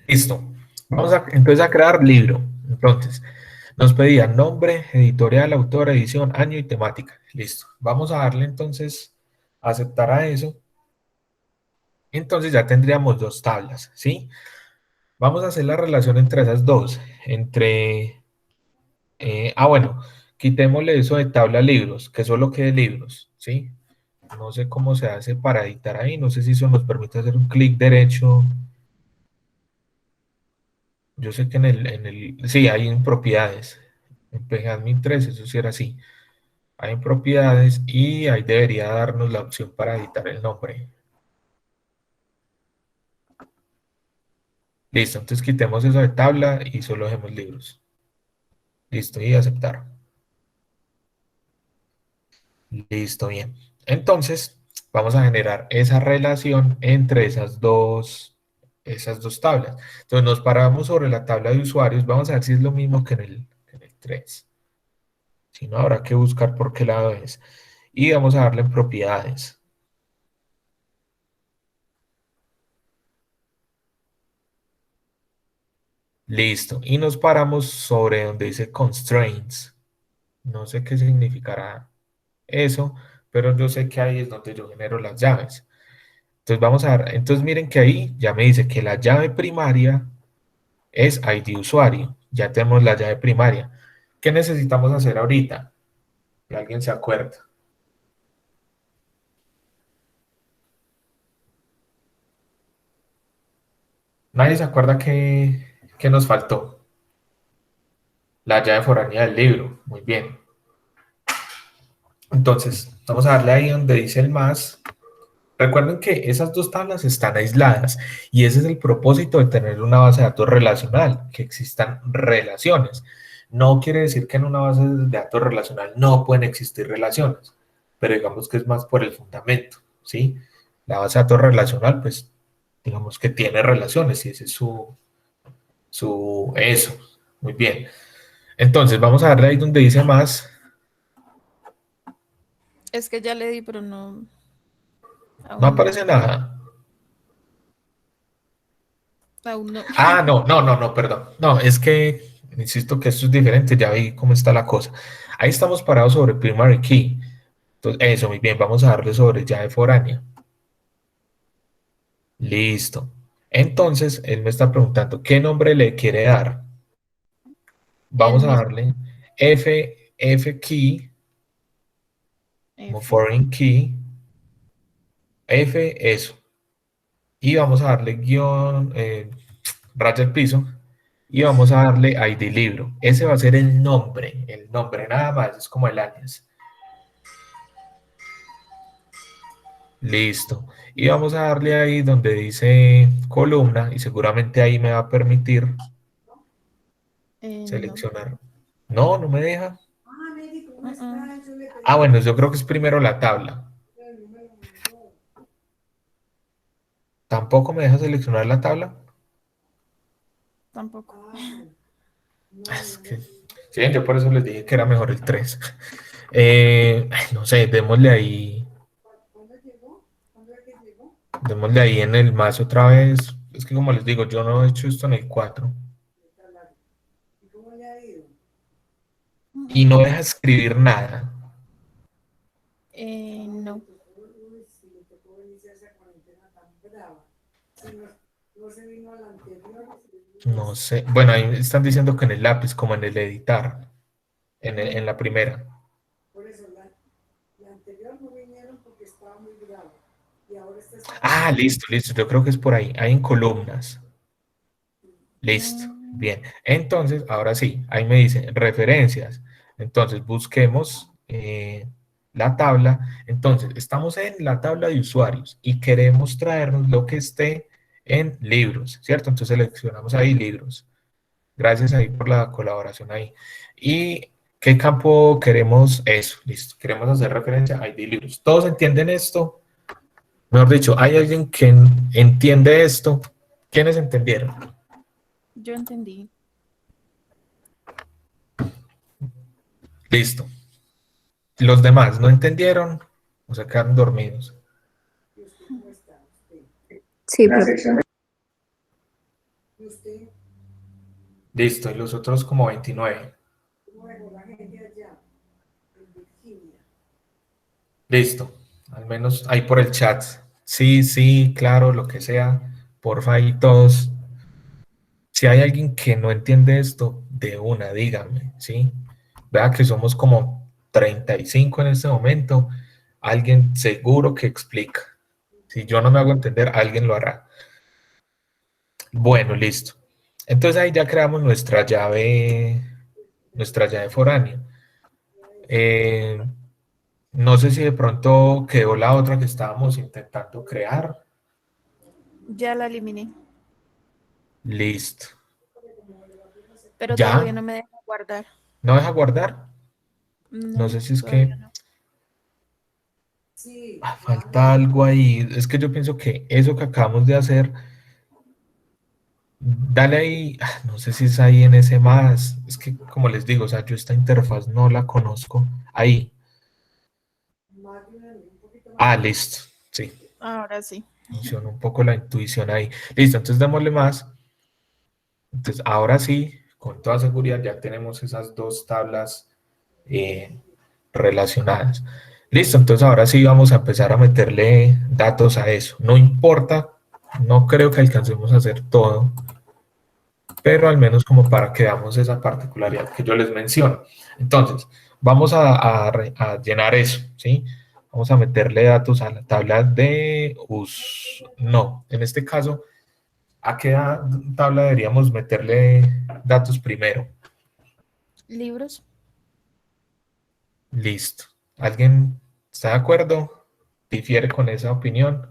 Listo. Vamos a entonces a crear libro. Entonces, nos pedía nombre, editorial, autor, edición, año y temática. Listo. Vamos a darle entonces a aceptar a eso. Entonces ya tendríamos dos tablas, ¿sí? Vamos a hacer la relación entre esas dos. Entre, bueno, quitémosle eso de tabla libros, que solo quede libros, ¿sí? No sé cómo se hace para editar ahí. No sé si eso nos permite hacer un clic derecho. Yo sé que sí, hay en propiedades. En PGAdmin 3, eso sí era así. Hay en propiedades y ahí debería darnos la opción para editar el nombre. Listo, entonces quitemos eso de tabla y solo dejemos libros. Listo, y aceptar. Listo, bien. Entonces, vamos a generar esa relación entre esas dos tablas. Entonces, nos paramos sobre la tabla de usuarios. Vamos a ver si es lo mismo que en el 3. Si no, habrá que buscar por qué lado es. Y vamos a darle en propiedades. Listo. Y nos paramos sobre donde dice constraints. No sé qué significará eso, pero yo sé que ahí es donde yo genero las llaves. Entonces vamos a ver, entonces miren que ahí ya me dice que la llave primaria es ID usuario. Ya tenemos la llave primaria. ¿Qué necesitamos hacer ahorita? Si alguien se acuerda. Nadie se acuerda que nos faltó. La llave foránea del libro. Muy bien. Entonces, vamos a darle ahí donde dice el más. Recuerden que esas dos tablas están aisladas y ese es el propósito de tener una base de datos relacional, que existan relaciones. No quiere decir que en una base de datos relacional no pueden existir relaciones, pero digamos que es más por el fundamento, ¿sí? La base de datos relacional, pues, digamos que tiene relaciones y ese es eso. Muy bien. Entonces, vamos a darle ahí donde dice más. Es que ya le di, pero no, No aún no, aparece nada. aún no. Ah, no, perdón. No, es que insisto que esto es diferente, ya vi cómo está la cosa. Ahí estamos parados sobre primary key. Entonces, eso, muy bien, vamos a darle sobre llave foránea. Listo. Entonces, él me está preguntando, ¿qué nombre le quiere dar? El Vamos a mismo darle F key, como F. foreign key, F, eso. Y vamos a darle guión, raya al piso, y vamos a darle ID libro. Ese va a ser el nombre nada más, es como el alias. Listo. Y vamos a darle ahí donde dice columna y seguramente ahí me va a permitir No. seleccionar. No, no me deja. Uh-uh, Ah, bueno, yo creo que es primero la tabla. ¿Tampoco me deja seleccionar la tabla? tampoco. Es que, sí, yo por eso les dije que era mejor el 3. No sé, démosle ahí en el más otra vez. Es que como les digo, yo no he hecho esto en el 4. Y no deja escribir nada. No. No sé. Bueno, ahí están diciendo que en el lápiz, como en el editar, en la primera. Ah, listo, listo. Yo creo que es por ahí. Hay en columnas. Listo. Bien, entonces, ahora sí, ahí me dice referencias. Entonces, busquemos la tabla. Entonces, estamos en la tabla de usuarios y queremos traernos lo que esté en libros, ¿cierto? Entonces, seleccionamos ahí libros. Gracias ahí por la colaboración ahí. ¿Y qué campo queremos? Eso, listo. Queremos hacer referencia a ID libros. ¿Todos entienden esto? Mejor dicho, ¿hay alguien que entiende esto? ¿Quiénes entendieron? Yo entendí. Listo. Los demás no entendieron o se quedaron dormidos. Sí, profe. Listo, y los otros como 29. Listo, al menos ahí por el chat. Sí, sí, claro, lo que sea. Porfa, ahí todos. Si hay alguien que no entiende esto, de una, dígame, ¿sí? Vea que somos como 35 en este momento. Alguien seguro que explica. Si yo no me hago entender, alguien lo hará. Bueno, listo. Entonces ahí ya creamos nuestra llave foránea. Eh, no sé si de pronto quedó la otra que estábamos intentando crear. Ya la eliminé, Listo. pero todavía ¿Ya? no me deja guardar. ¿No deja guardar? No No, sé si es todavía que no. falta algo ahí. Es que yo pienso que eso que acabamos de hacer, dale ahí, no sé si es ahí en ese más. Es que como les digo, o sea, yo esta interfaz no la conozco. Ahí. Ah, listo. Sí. Ahora sí. Funciona un poco la intuición ahí. Listo, entonces démosle más. Entonces, ahora sí, con toda seguridad ya tenemos esas dos tablas relacionadas. Listo, entonces ahora sí vamos a empezar a meterle datos a eso. No importa, no creo que alcancemos a hacer todo, pero al menos como para que veamos esa particularidad que yo les menciono. Entonces, vamos a llenar eso, ¿sí? Vamos a meterle datos a la tabla de no, en este caso, ¿a qué tabla deberíamos meterle datos primero? Libros. Listo. ¿Alguien está de acuerdo? ¿Difiere con esa opinión?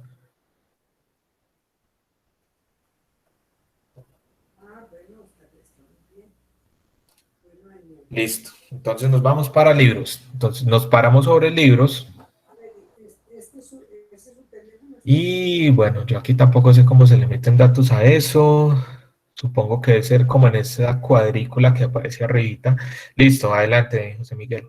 Listo. Entonces nos vamos para libros. Entonces nos paramos sobre libros. Y bueno, yo aquí tampoco sé cómo se le meten datos a eso. Supongo que debe ser como en esa cuadrícula que aparece arribita. Listo, adelante, José Miguel.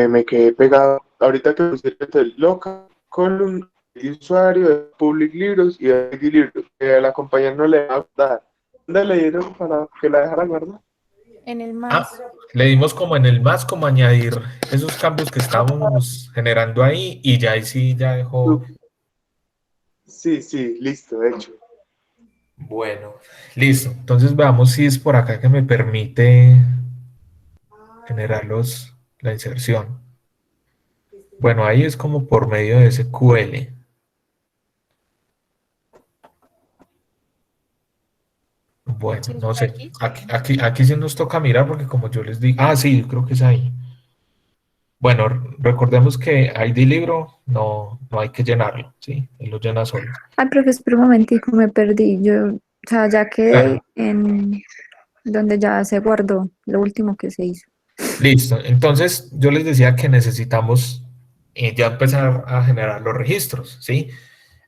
Me quedé pegado. Ahorita que pusiste el local, column, de usuario, de public libros y de ID libros. Que a la compañía no le va a dar. ¿Dónde le dieron para que la dejara guardar? En el Ah, más. le dimos como en el más, como añadir esos cambios que estábamos generando ahí y ya ahí sí ya dejó. Sí, sí, listo, de hecho. Bueno, listo. Entonces veamos si es por acá que me permite generar la inserción. Bueno, ahí es como por medio de SQL. Bueno, ¿Sí es no por sé. aquí? Aquí sí nos toca mirar porque como yo les digo. Ah, sí, yo creo que es ahí. Bueno, recordemos que ID libro no hay que llenarlo, ¿sí? Él lo llena solo. Ay, profe, espera un momentico, me perdí. Yo, o sea, ya quedé Claro. en donde ya se guardó lo último que se hizo. Listo. Entonces, yo les decía que necesitamos ya empezar a generar los registros, ¿sí?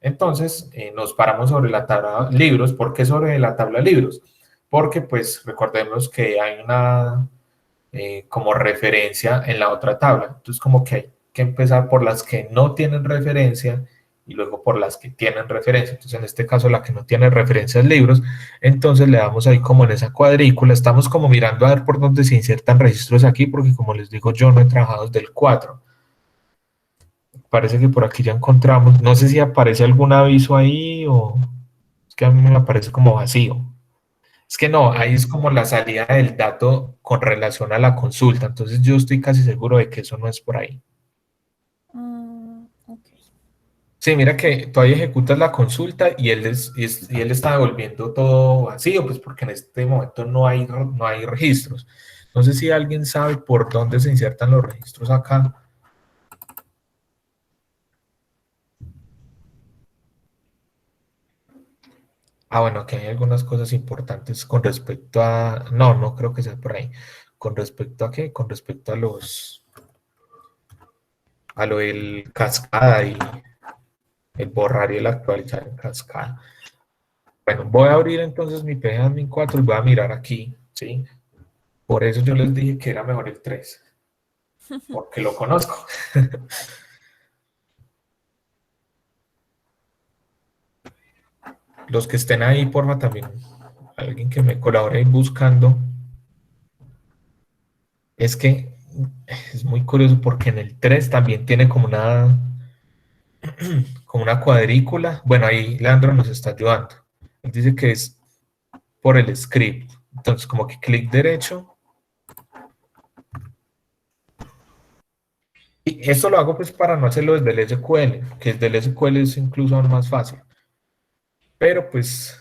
Entonces, nos paramos sobre la tabla libros. ¿Por qué sobre la tabla libros? Porque, pues, recordemos que hay una como referencia en la otra tabla. Entonces, como que hay que empezar por las que no tienen referencia y luego por las que tienen referencia. Entonces, en este caso, la que no tiene referencia es libros. Entonces, le damos ahí como en esa cuadrícula. Estamos como mirando a ver por dónde se insertan registros aquí, porque como les digo, yo no he trabajado desde el 4. Parece que por aquí ya encontramos. No sé si aparece algún aviso ahí o es que a mí me aparece como vacío. Es que no, ahí es como la salida del dato con relación a la consulta. Entonces yo estoy casi seguro de que eso no es por ahí. Ok. Sí, mira que tú ahí ejecutas la consulta y y él está devolviendo todo vacío, pues porque en este momento no hay registros. No sé si alguien sabe por dónde se insertan los registros acá. Ah, bueno, aquí hay algunas cosas importantes con respecto a... No, no creo que sea por ahí. ¿Con respecto a qué? Con respecto a a lo del cascada y el borrar y el actualizar en cascada. Bueno, voy a abrir entonces mi PGAdmin 4 y voy a mirar aquí, ¿sí? Por eso yo les dije que era mejor el 3, porque lo conozco. Los que estén ahí, porfa, también, alguien que me colabore ahí buscando. Es que es muy curioso porque en el 3 también tiene como una cuadrícula. Bueno, ahí Leandro nos está ayudando. Él dice que es por el script. Entonces, como que clic derecho. Y esto lo hago pues para no hacerlo desde el SQL, que desde el SQL es incluso aún más fácil. Pero pues,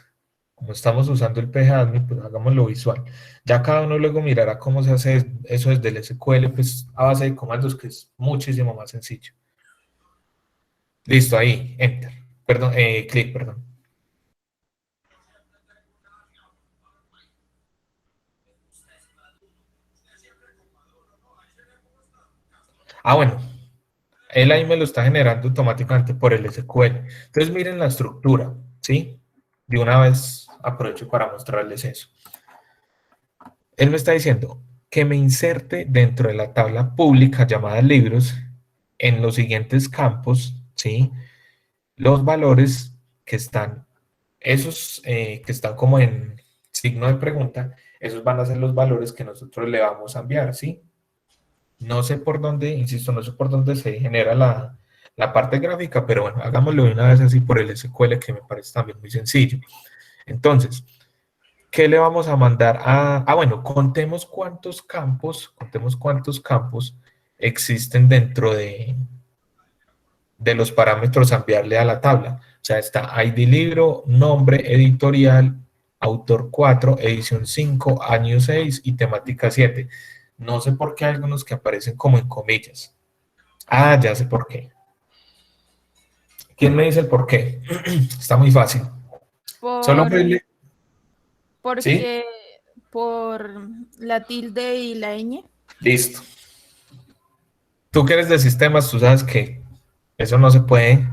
como estamos usando el PGAdmin, pues hagámoslo visual. Ya cada uno luego mirará cómo se hace eso desde el SQL, pues a base de comandos, que es muchísimo más sencillo. Listo, ahí, enter. Perdón, clic, perdón. Ah, bueno, él ahí me lo está generando automáticamente por el SQL. Entonces miren la estructura, ¿sí? De una vez aprovecho para mostrarles eso. Él me está diciendo que me inserte dentro de la tabla pública llamada libros en los siguientes campos, ¿sí? Los valores que están, esos que están como en signo de pregunta, esos van a ser los valores que nosotros le vamos a enviar, ¿sí? No sé por dónde, insisto, no sé por dónde se genera la parte gráfica, pero bueno, hagámoslo de una vez así por el SQL, que me parece también muy sencillo. Entonces, ¿qué le vamos a mandar a...? Ah, bueno, contemos cuántos campos existen dentro de los parámetros a enviarle a la tabla. O sea, está ID libro, nombre, editorial, autor 4, edición 5, año 6 y temática 7. No sé por qué hay algunos que aparecen como en comillas. Ah, ya sé por qué. ¿Quién me dice el por qué? Está muy fácil. Solo Por, pedirle, ¿sí? porque por la tilde y la ñ. Listo. Tú que eres de sistemas, tú sabes que eso no se puede.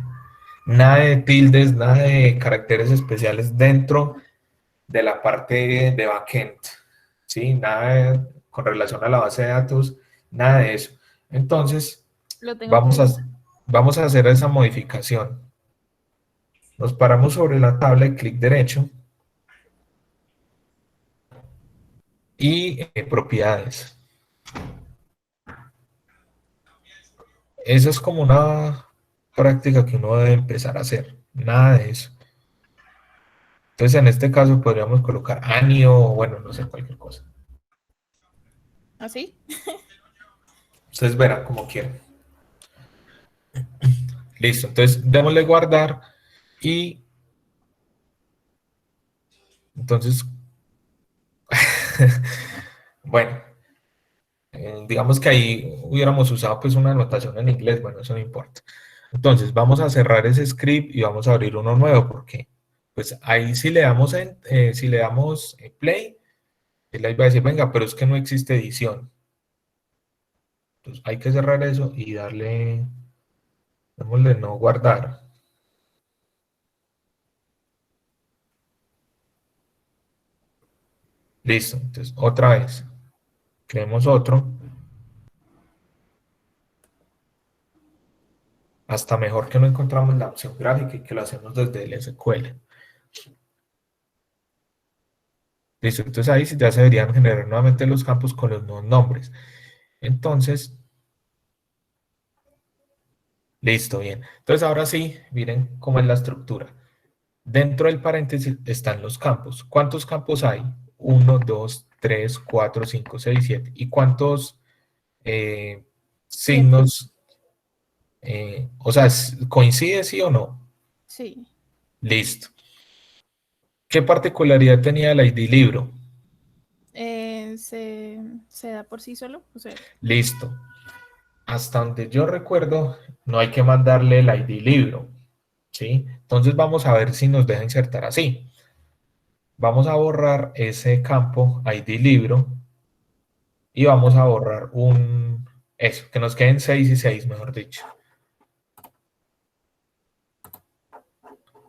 Nada de tildes, nada de caracteres especiales dentro de la parte de backend. ¿Sí? Nada con relación a la base de datos, nada de eso. Entonces, Lo tengo que vamos a, buscar. vamos a hacer esa modificación. Nos paramos sobre la tabla y clic derecho y propiedades. Eso es como una práctica que uno debe empezar a hacer. Nada de eso. Entonces, en este caso podríamos colocar año o bueno, no sé, cualquier cosa. ¿Así? Ustedes verán como quieran. Listo, entonces démosle guardar y entonces, bueno, digamos que ahí hubiéramos usado pues una anotación en inglés, bueno, eso no importa. Entonces vamos a cerrar ese script y vamos a abrir uno nuevo porque pues ahí si le damos, si le damos play, él ahí va a decir, venga, pero es que no existe edición. Entonces hay que cerrar eso y darle, démosle no guardar. Listo, entonces otra vez, creemos otro. Hasta mejor que no encontramos la opción gráfica y que lo hacemos desde el SQL. Listo, entonces ahí sí ya se deberían generar nuevamente los campos con los nuevos nombres. Entonces, listo, bien. Entonces ahora sí, miren cómo es la estructura. Dentro del paréntesis están los campos. ¿Cuántos campos hay? 1, 2, 3, 4, 5, 6, 7. ¿Y cuántos Siete. signos? O sea, ¿coincide sí o no? Sí. Listo. ¿Qué particularidad tenía el ID libro? Se da por sí solo. O sea, Listo. Hasta donde yo recuerdo, no hay que mandarle el ID libro, ¿sí? Entonces vamos a ver si nos deja insertar así. Vamos a borrar ese campo ID libro y vamos a borrar eso, que nos queden 6 y 6, mejor dicho.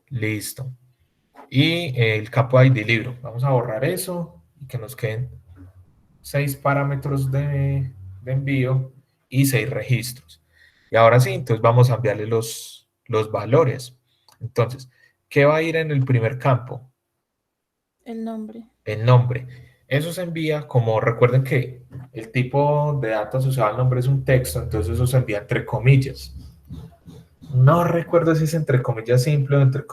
Listo. Y el campo ID libro. Vamos a borrar eso y que nos queden 6 parámetros de envío y 6 registros. Y ahora sí, entonces vamos a enviarle los valores. Entonces, ¿qué va a ir en el primer campo? el nombre. El nombre. Eso se envía como, recuerden que el tipo de datos asociado al nombre es un texto, entonces eso se envía entre comillas. No recuerdo si es entre comillas simple o entre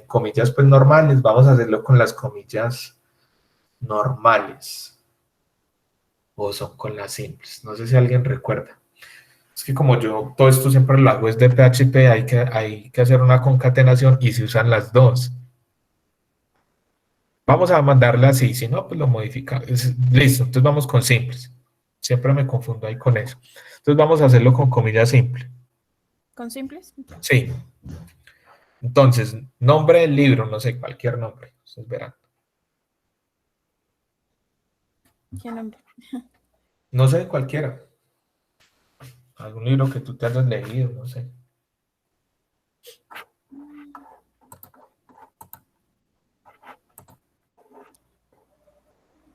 comillas pues normales. Vamos a hacerlo con las comillas normales o son con las simples. No sé si alguien recuerda. Es que como yo todo esto siempre lo hago es de PHP, hay que hacer una concatenación y se usan las dos. Vamos a mandarla así, si no, pues lo modificamos. Listo, entonces vamos con simples. Siempre me confundo ahí con eso. Entonces vamos a hacerlo con comillas simple. ¿Con simples? Sí. Entonces, nombre del libro, no sé, cualquier nombre. Ustedes verán. ¿Qué nombre? No sé, cualquiera. Algún libro que tú te hayas leído, no sé.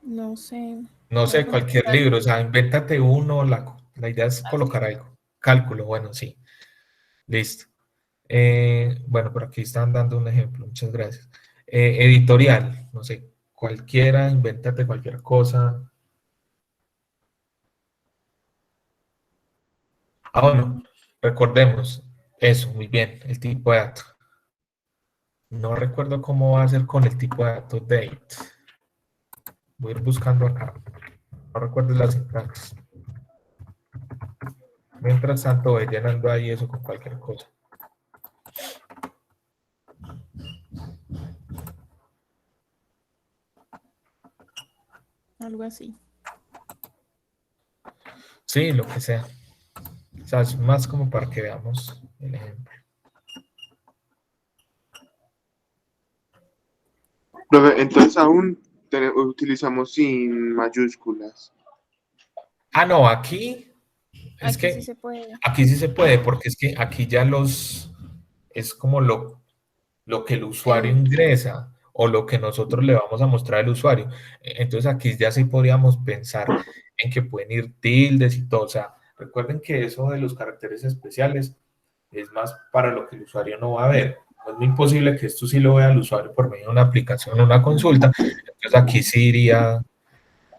No sé. No Voy a sé, poner cualquier libro. O sea, cálculo. invéntate uno. La idea es colocar algo. Cálculo, bueno, sí. Listo. Bueno, por aquí están dando un ejemplo. Muchas gracias. Editorial, no sé, cualquiera, invéntate cualquier cosa. Ah, bueno, recordemos eso, muy bien, el tipo de dato. No recuerdo cómo va a ser con el tipo de dato date. Voy a ir buscando acá. No recuerdo la sintaxis. Mientras tanto, voy llenando ahí eso con cualquier cosa. Algo así. Sí, lo que sea. O sea, es más como para que veamos el ejemplo. Profe, entonces aún utilizamos sin mayúsculas. Ah, no, aquí es Aquí sí que se puede. aquí sí se puede, porque es que aquí ya es como lo que el usuario El, ingresa o lo que nosotros le vamos a mostrar al usuario. Entonces aquí ya sí podríamos pensar en que pueden ir tildes y todo. O sea, recuerden que eso de los caracteres especiales es más para lo que el usuario no va a ver. No es muy posible que esto sí lo vea el usuario por medio de una aplicación o una consulta. Entonces aquí sí iría.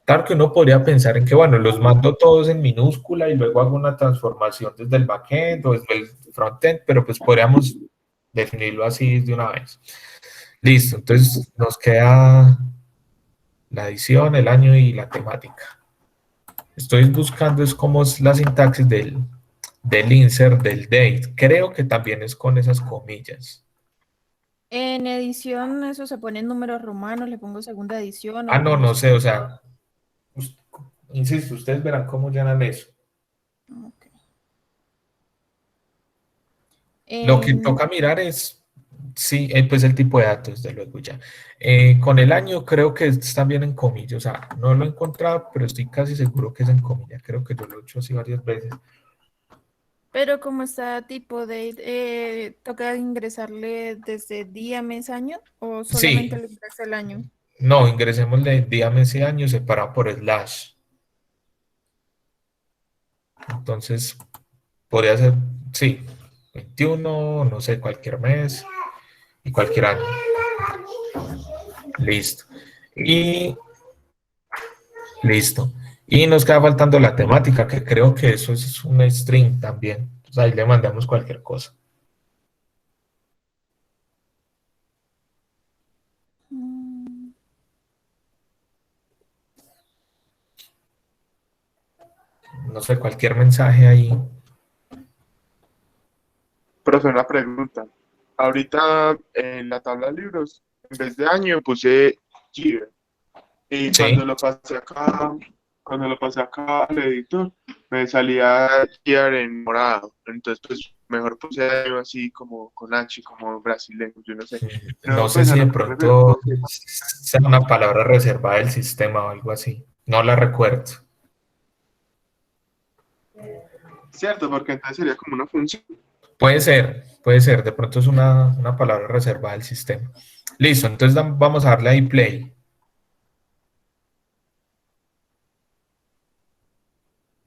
Claro que uno podría pensar en que, bueno, los mando todos en minúscula y luego hago una transformación desde el backend o desde el frontend, pero pues podríamos definirlo así de una vez. Listo, entonces nos queda la edición, el año y la temática. Estoy buscando es cómo es la sintaxis del insert, del date. Creo que también es con esas comillas. en edición, eso se pone en números romanos, le pongo segunda edición Ah, o no, pongo no sé, o significado. sea, us- insisto, ustedes verán cómo llenan eso. Ok. Lo que En, toca mirar es, sí, pues el tipo de datos, desde luego ya. Con el año creo que es también en comillas, o sea, no lo he encontrado, pero estoy casi seguro que es en comillas. Creo que yo lo he hecho así varias veces. pero como está tipo de, ¿toca ingresarle desde día, mes, año o solamente Sí, le ingresa el año? no, ingresemos de día, mes y año separado por slash. Entonces, podría ser, sí, 21, no sé, cualquier mes y cualquier año. Listo. Y listo. Y nos queda faltando la temática, que creo que eso es un string también. Entonces ahí le mandamos cualquier cosa. Mm, No sé, cualquier mensaje ahí. Profe, una pregunta. Ahorita en la tabla de libros, en vez de año puse year. Y Sí, cuando lo pasé acá al editor, me salía year en morado. Entonces, pues mejor puse año así como con H, como brasileño, yo no sé. no Pero sé pues a si de lo que me refiero, como pronto que, sea una palabra reservada del sistema o algo así. No la recuerdo. cierto, porque entonces sería como una función. Puede ser. De pronto es una palabra reservada del sistema. Listo, entonces vamos a darle ahí play.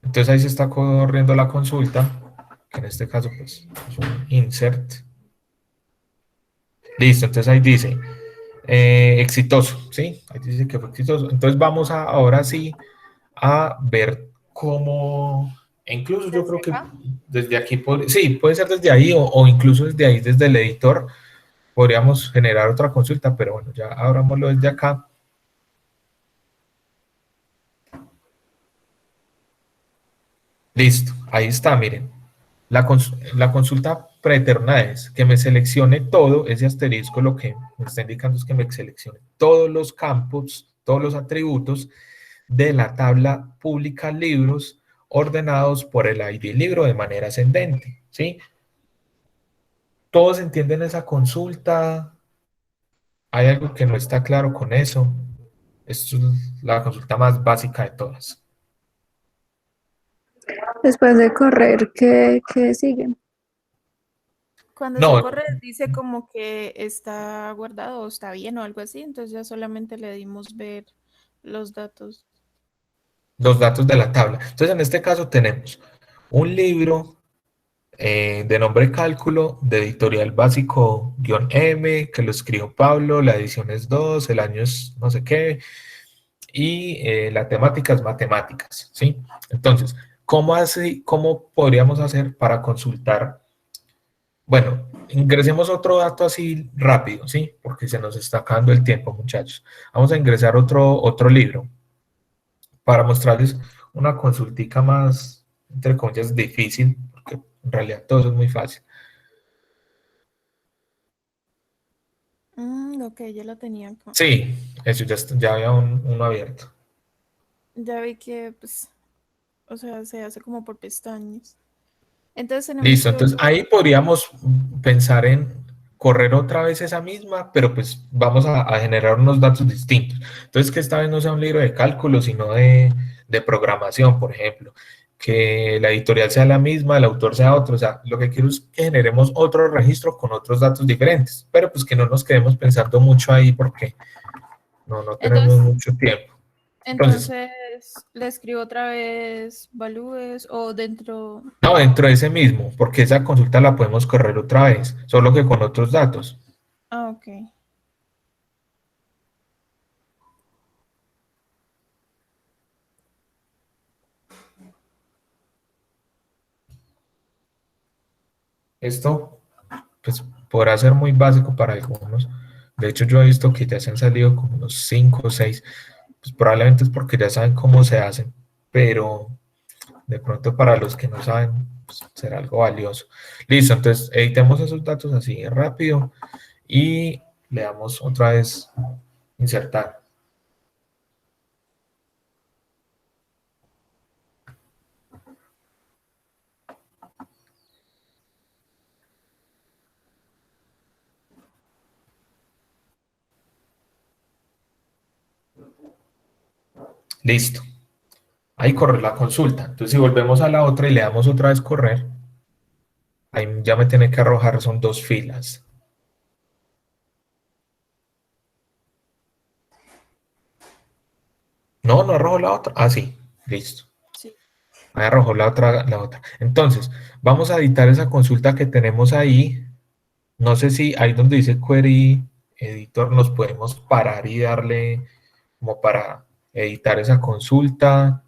Entonces ahí se está corriendo la consulta, que en este caso pues es un insert. Listo, entonces ahí dice exitoso, ¿sí? Ahí dice que fue exitoso. Entonces vamos a ahora sí a ver cómo, e incluso yo ¿Desde creo que acá? desde aquí, sí, puede ser desde ahí o incluso desde ahí, desde el editor, podríamos generar otra consulta, pero bueno, ya abrámoslo desde acá. Listo, ahí está, miren. La consulta preeterna es que me seleccione todo, ese asterisco lo que me está indicando es que me seleccione todos los campos, todos los atributos de la tabla pública libros ordenados por el ID libro de manera ascendente, ¿sí? ¿Todos entienden esa consulta? ¿Hay algo que no está claro con eso? Esto es la consulta más básica de todas. Después de correr, ¿qué sigue? Cuando se No, corre dice como que está guardado o está bien o algo así, entonces ya solamente le dimos ver los datos. los datos de la tabla. Entonces, en este caso tenemos un libro de nombre Cálculo, de editorial básico M, que lo escribió Pablo, la edición es 2, el año es no sé qué, y la temática es matemáticas, ¿sí? Entonces, ¿cómo podríamos hacer para consultar? Bueno, ingresemos otro dato así rápido, ¿sí? Porque se nos está acabando el tiempo, muchachos. Vamos a ingresar otro libro para mostrarles una consultica más, entre comillas, difícil, porque en realidad todo eso es muy fácil. Ok, ya lo tenía acá. Sí, eso ya había uno abierto. Ya vi que, pues, o sea, se hace como por pestañas. Entonces tenemos Listo, que entonces volver. ahí podríamos pensar en correr otra vez esa misma, pero pues vamos a generar unos datos distintos. Entonces que esta vez no sea un libro de cálculo, sino de programación, por ejemplo. Que la editorial sea la misma, el autor sea otro. O sea, lo que quiero es que generemos otro registro con otros datos diferentes, pero pues que no nos quedemos pensando mucho ahí porque no tenemos Entonces, mucho tiempo. Entonces, entonces le escribo otra vez valúes o dentro. no, dentro de ese mismo, porque esa consulta la podemos correr otra vez, solo que con otros datos. Ah, ok. Esto, pues, podrá ser muy básico para algunos. De hecho, yo he visto que ya se han salido como unos 5 o 6. Pues probablemente es porque ya saben cómo se hacen, pero de pronto para los que no saben, pues, será algo valioso. Listo, entonces editemos esos datos así rápido y le damos otra vez insertar. Listo. Ahí corre la consulta. Entonces, si volvemos a la otra y le damos otra vez correr, ahí ya me tiene que arrojar, son dos filas. No arrojó la otra. Ah, sí, listo. Sí. Ahí arrojó la otra. Entonces, vamos a editar esa consulta que tenemos ahí. No sé si ahí donde dice Query Editor nos podemos parar y darle como para editar esa consulta.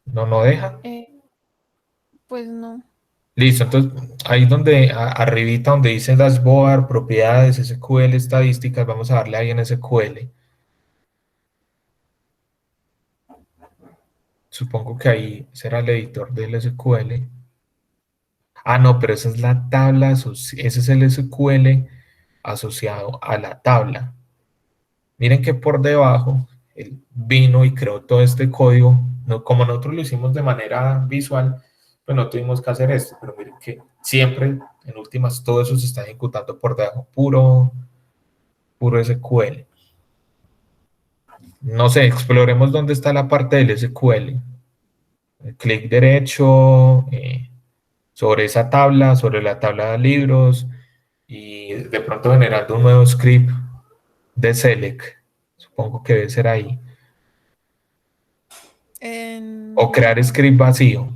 No deja. Eh, pues no. Listo, entonces ahí donde arribita donde dice dashboard, propiedades, SQL, estadísticas, vamos a darle ahí en SQL. Supongo que ahí será el editor del SQL. Ah, no, pero esa es la tabla, ese es el SQL asociado a la tabla. Miren que por debajo él vino y creó todo este código. No, como nosotros lo hicimos de manera visual, pues no tuvimos que hacer esto, pero miren que siempre, en últimas, todo eso se está ejecutando por debajo, puro SQL. No sé, exploremos dónde está la parte del SQL. Clic derecho, sobre esa tabla, sobre la tabla de libros, y de pronto generando un nuevo script de select. Supongo que debe ser ahí. O crear script vacío.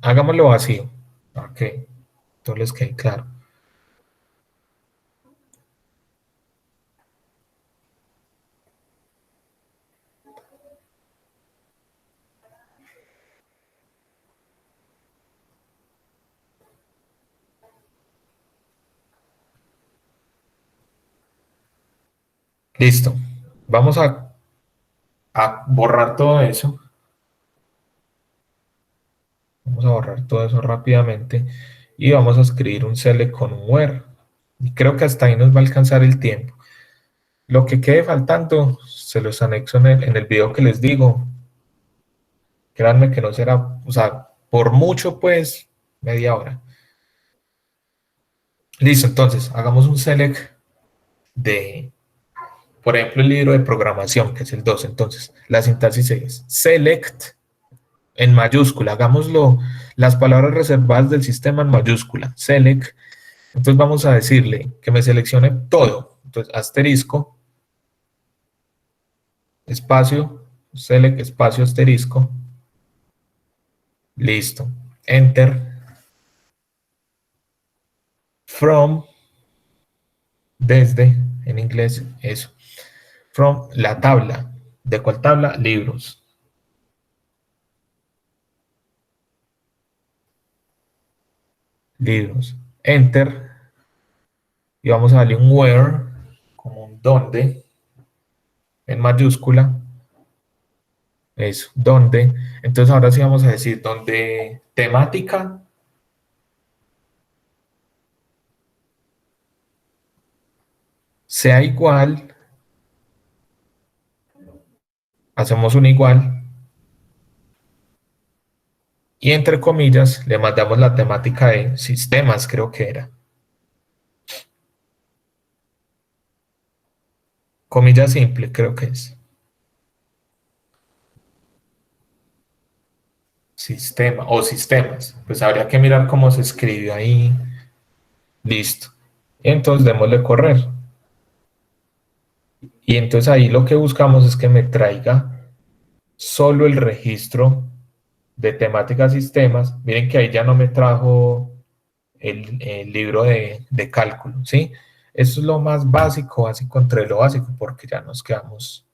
Hagámoslo vacío. Ok, entonces les quede claro. Listo. Vamos a borrar todo eso. Vamos a borrar todo eso rápidamente. Y vamos a escribir un select con un where. Y creo que hasta ahí nos va a alcanzar el tiempo. Lo que quede faltando, se los anexo en el video que les digo. Créanme que no será, o sea, por mucho pues, media hora. Listo, entonces, hagamos un select de, por ejemplo, el libro de programación, que es el 2. Entonces, la sintaxis es select en mayúscula. Hagámoslo, las palabras reservadas del sistema en mayúscula. Select. Entonces vamos a decirle que me seleccione todo. Entonces, asterisco, espacio, select, espacio, asterisco. Listo. Enter. From, desde, en inglés, eso. From la tabla. ¿De cuál tabla? Libros. Libros. Enter. Y vamos a darle un where, como un donde, en mayúscula. Eso, donde. Entonces ahora sí vamos a decir donde temática sea igual. Hacemos un igual. Y entre comillas le mandamos la temática de sistemas, creo que era. Comilla simple, creo que es. Sistema o sistemas. Pues habría que mirar cómo se escribe ahí. Listo. Y entonces démosle correr. Y entonces ahí lo que buscamos es que me traiga solo el registro de temática sistemas. Miren que ahí ya no me trajo el libro de cálculo, ¿sí? Eso es lo más básico, básico entre lo básico, porque ya nos quedamos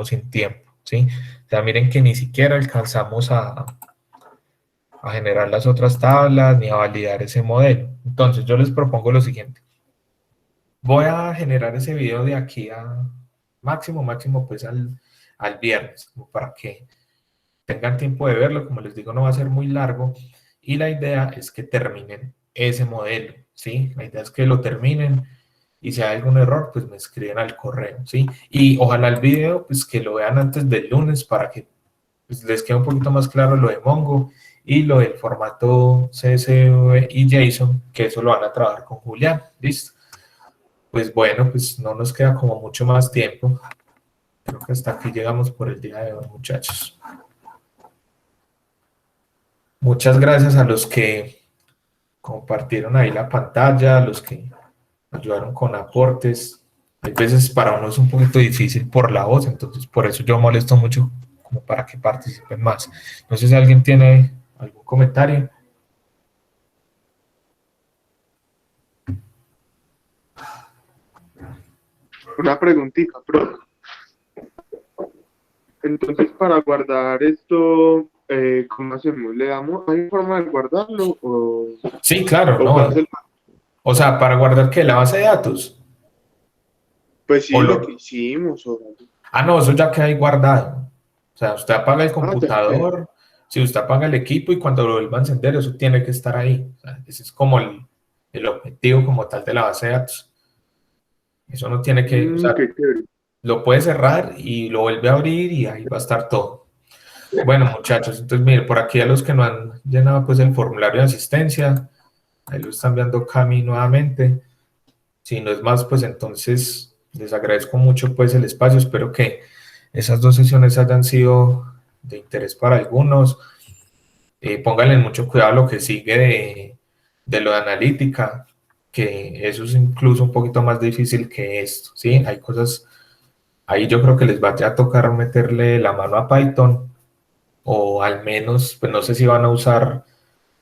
sin tiempo, ¿sí? O sea, miren que ni siquiera alcanzamos a generar las otras tablas ni a validar ese modelo. Entonces yo les propongo lo siguiente. Voy a generar ese video de aquí a máximo pues al viernes, como para que tengan tiempo de verlo. Como les digo, no va a ser muy largo y la idea es que terminen ese modelo, ¿sí? La idea es que lo terminen y si hay algún error, pues me escriben al correo, ¿sí? Y ojalá el video, pues que lo vean antes del lunes para que pues, les quede un poquito más claro lo de Mongo y lo del formato CSV y JSON, que eso lo van a trabajar con Julián, ¿listo? Pues bueno, pues no nos queda como mucho más tiempo. Creo que hasta aquí llegamos por el día de hoy, muchachos. Muchas gracias a los que compartieron ahí la pantalla, a los que ayudaron con aportes. A veces para uno es un poquito difícil por la voz, entonces por eso yo molesto mucho como para que participen más. No sé si alguien tiene algún comentario. Una preguntita, profe. Entonces, para guardar esto, ¿cómo hacemos? ¿Le damos, hay forma de guardarlo Sí, claro, o no. cuál es el... O sea, ¿para guardar qué? ¿La base de datos? Pues sí, O lo lo- que hicimos. Ah, no, eso ya queda ahí guardado. O sea, usted apaga el Ya queda. computador, Si usted apaga el equipo y cuando lo vuelva a encender, eso tiene que estar ahí. O sea, ese es como el objetivo como tal de la base de datos. Eso no tiene que, o sea, Qué chévere. lo puede cerrar y lo vuelve a abrir y ahí va a estar todo. Bueno, muchachos, entonces mire, por aquí a los que no han llenado pues el formulario de asistencia, ahí lo están viendo Cami nuevamente. Si no es más, pues entonces les agradezco mucho pues el espacio. Espero que esas 2 sesiones hayan sido de interés para algunos. Pónganle mucho cuidado a lo que sigue de lo de analítica, que eso es incluso un poquito más difícil que esto, ¿sí? Hay cosas, ahí yo creo que les va a tocar meterle la mano a Python, o al menos, pues no sé si van a usar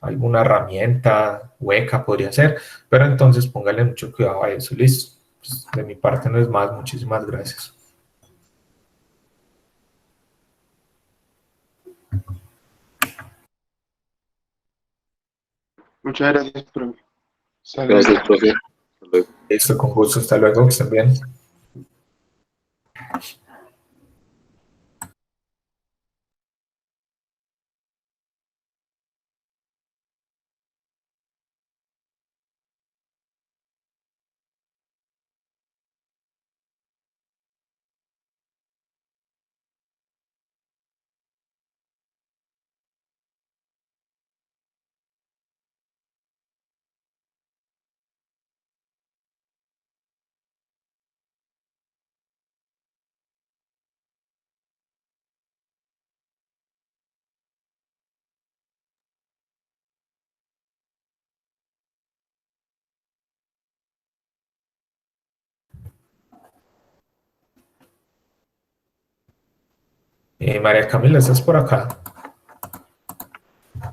alguna herramienta, Weka podría ser, pero entonces pónganle mucho cuidado a eso, listo. Pues de mi parte no es más, muchísimas gracias. Muchas gracias, profe. Saludos. Gracias, profe. Hasta luego. Listo, con gusto, hasta luego, que estén bien. María Camila, ¿estás por acá?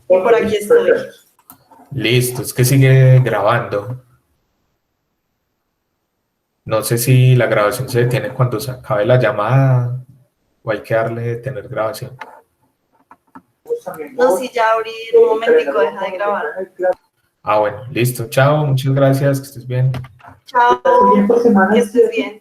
Por aquí estoy. Listo, es que sigue grabando. No sé si la grabación se detiene cuando se acabe la llamada o hay que darle detener grabación. No, si ya abrí un momentico, deja de grabar. Ah, bueno, listo. Chao, muchas gracias, que estés bien. Chao, que estés bien.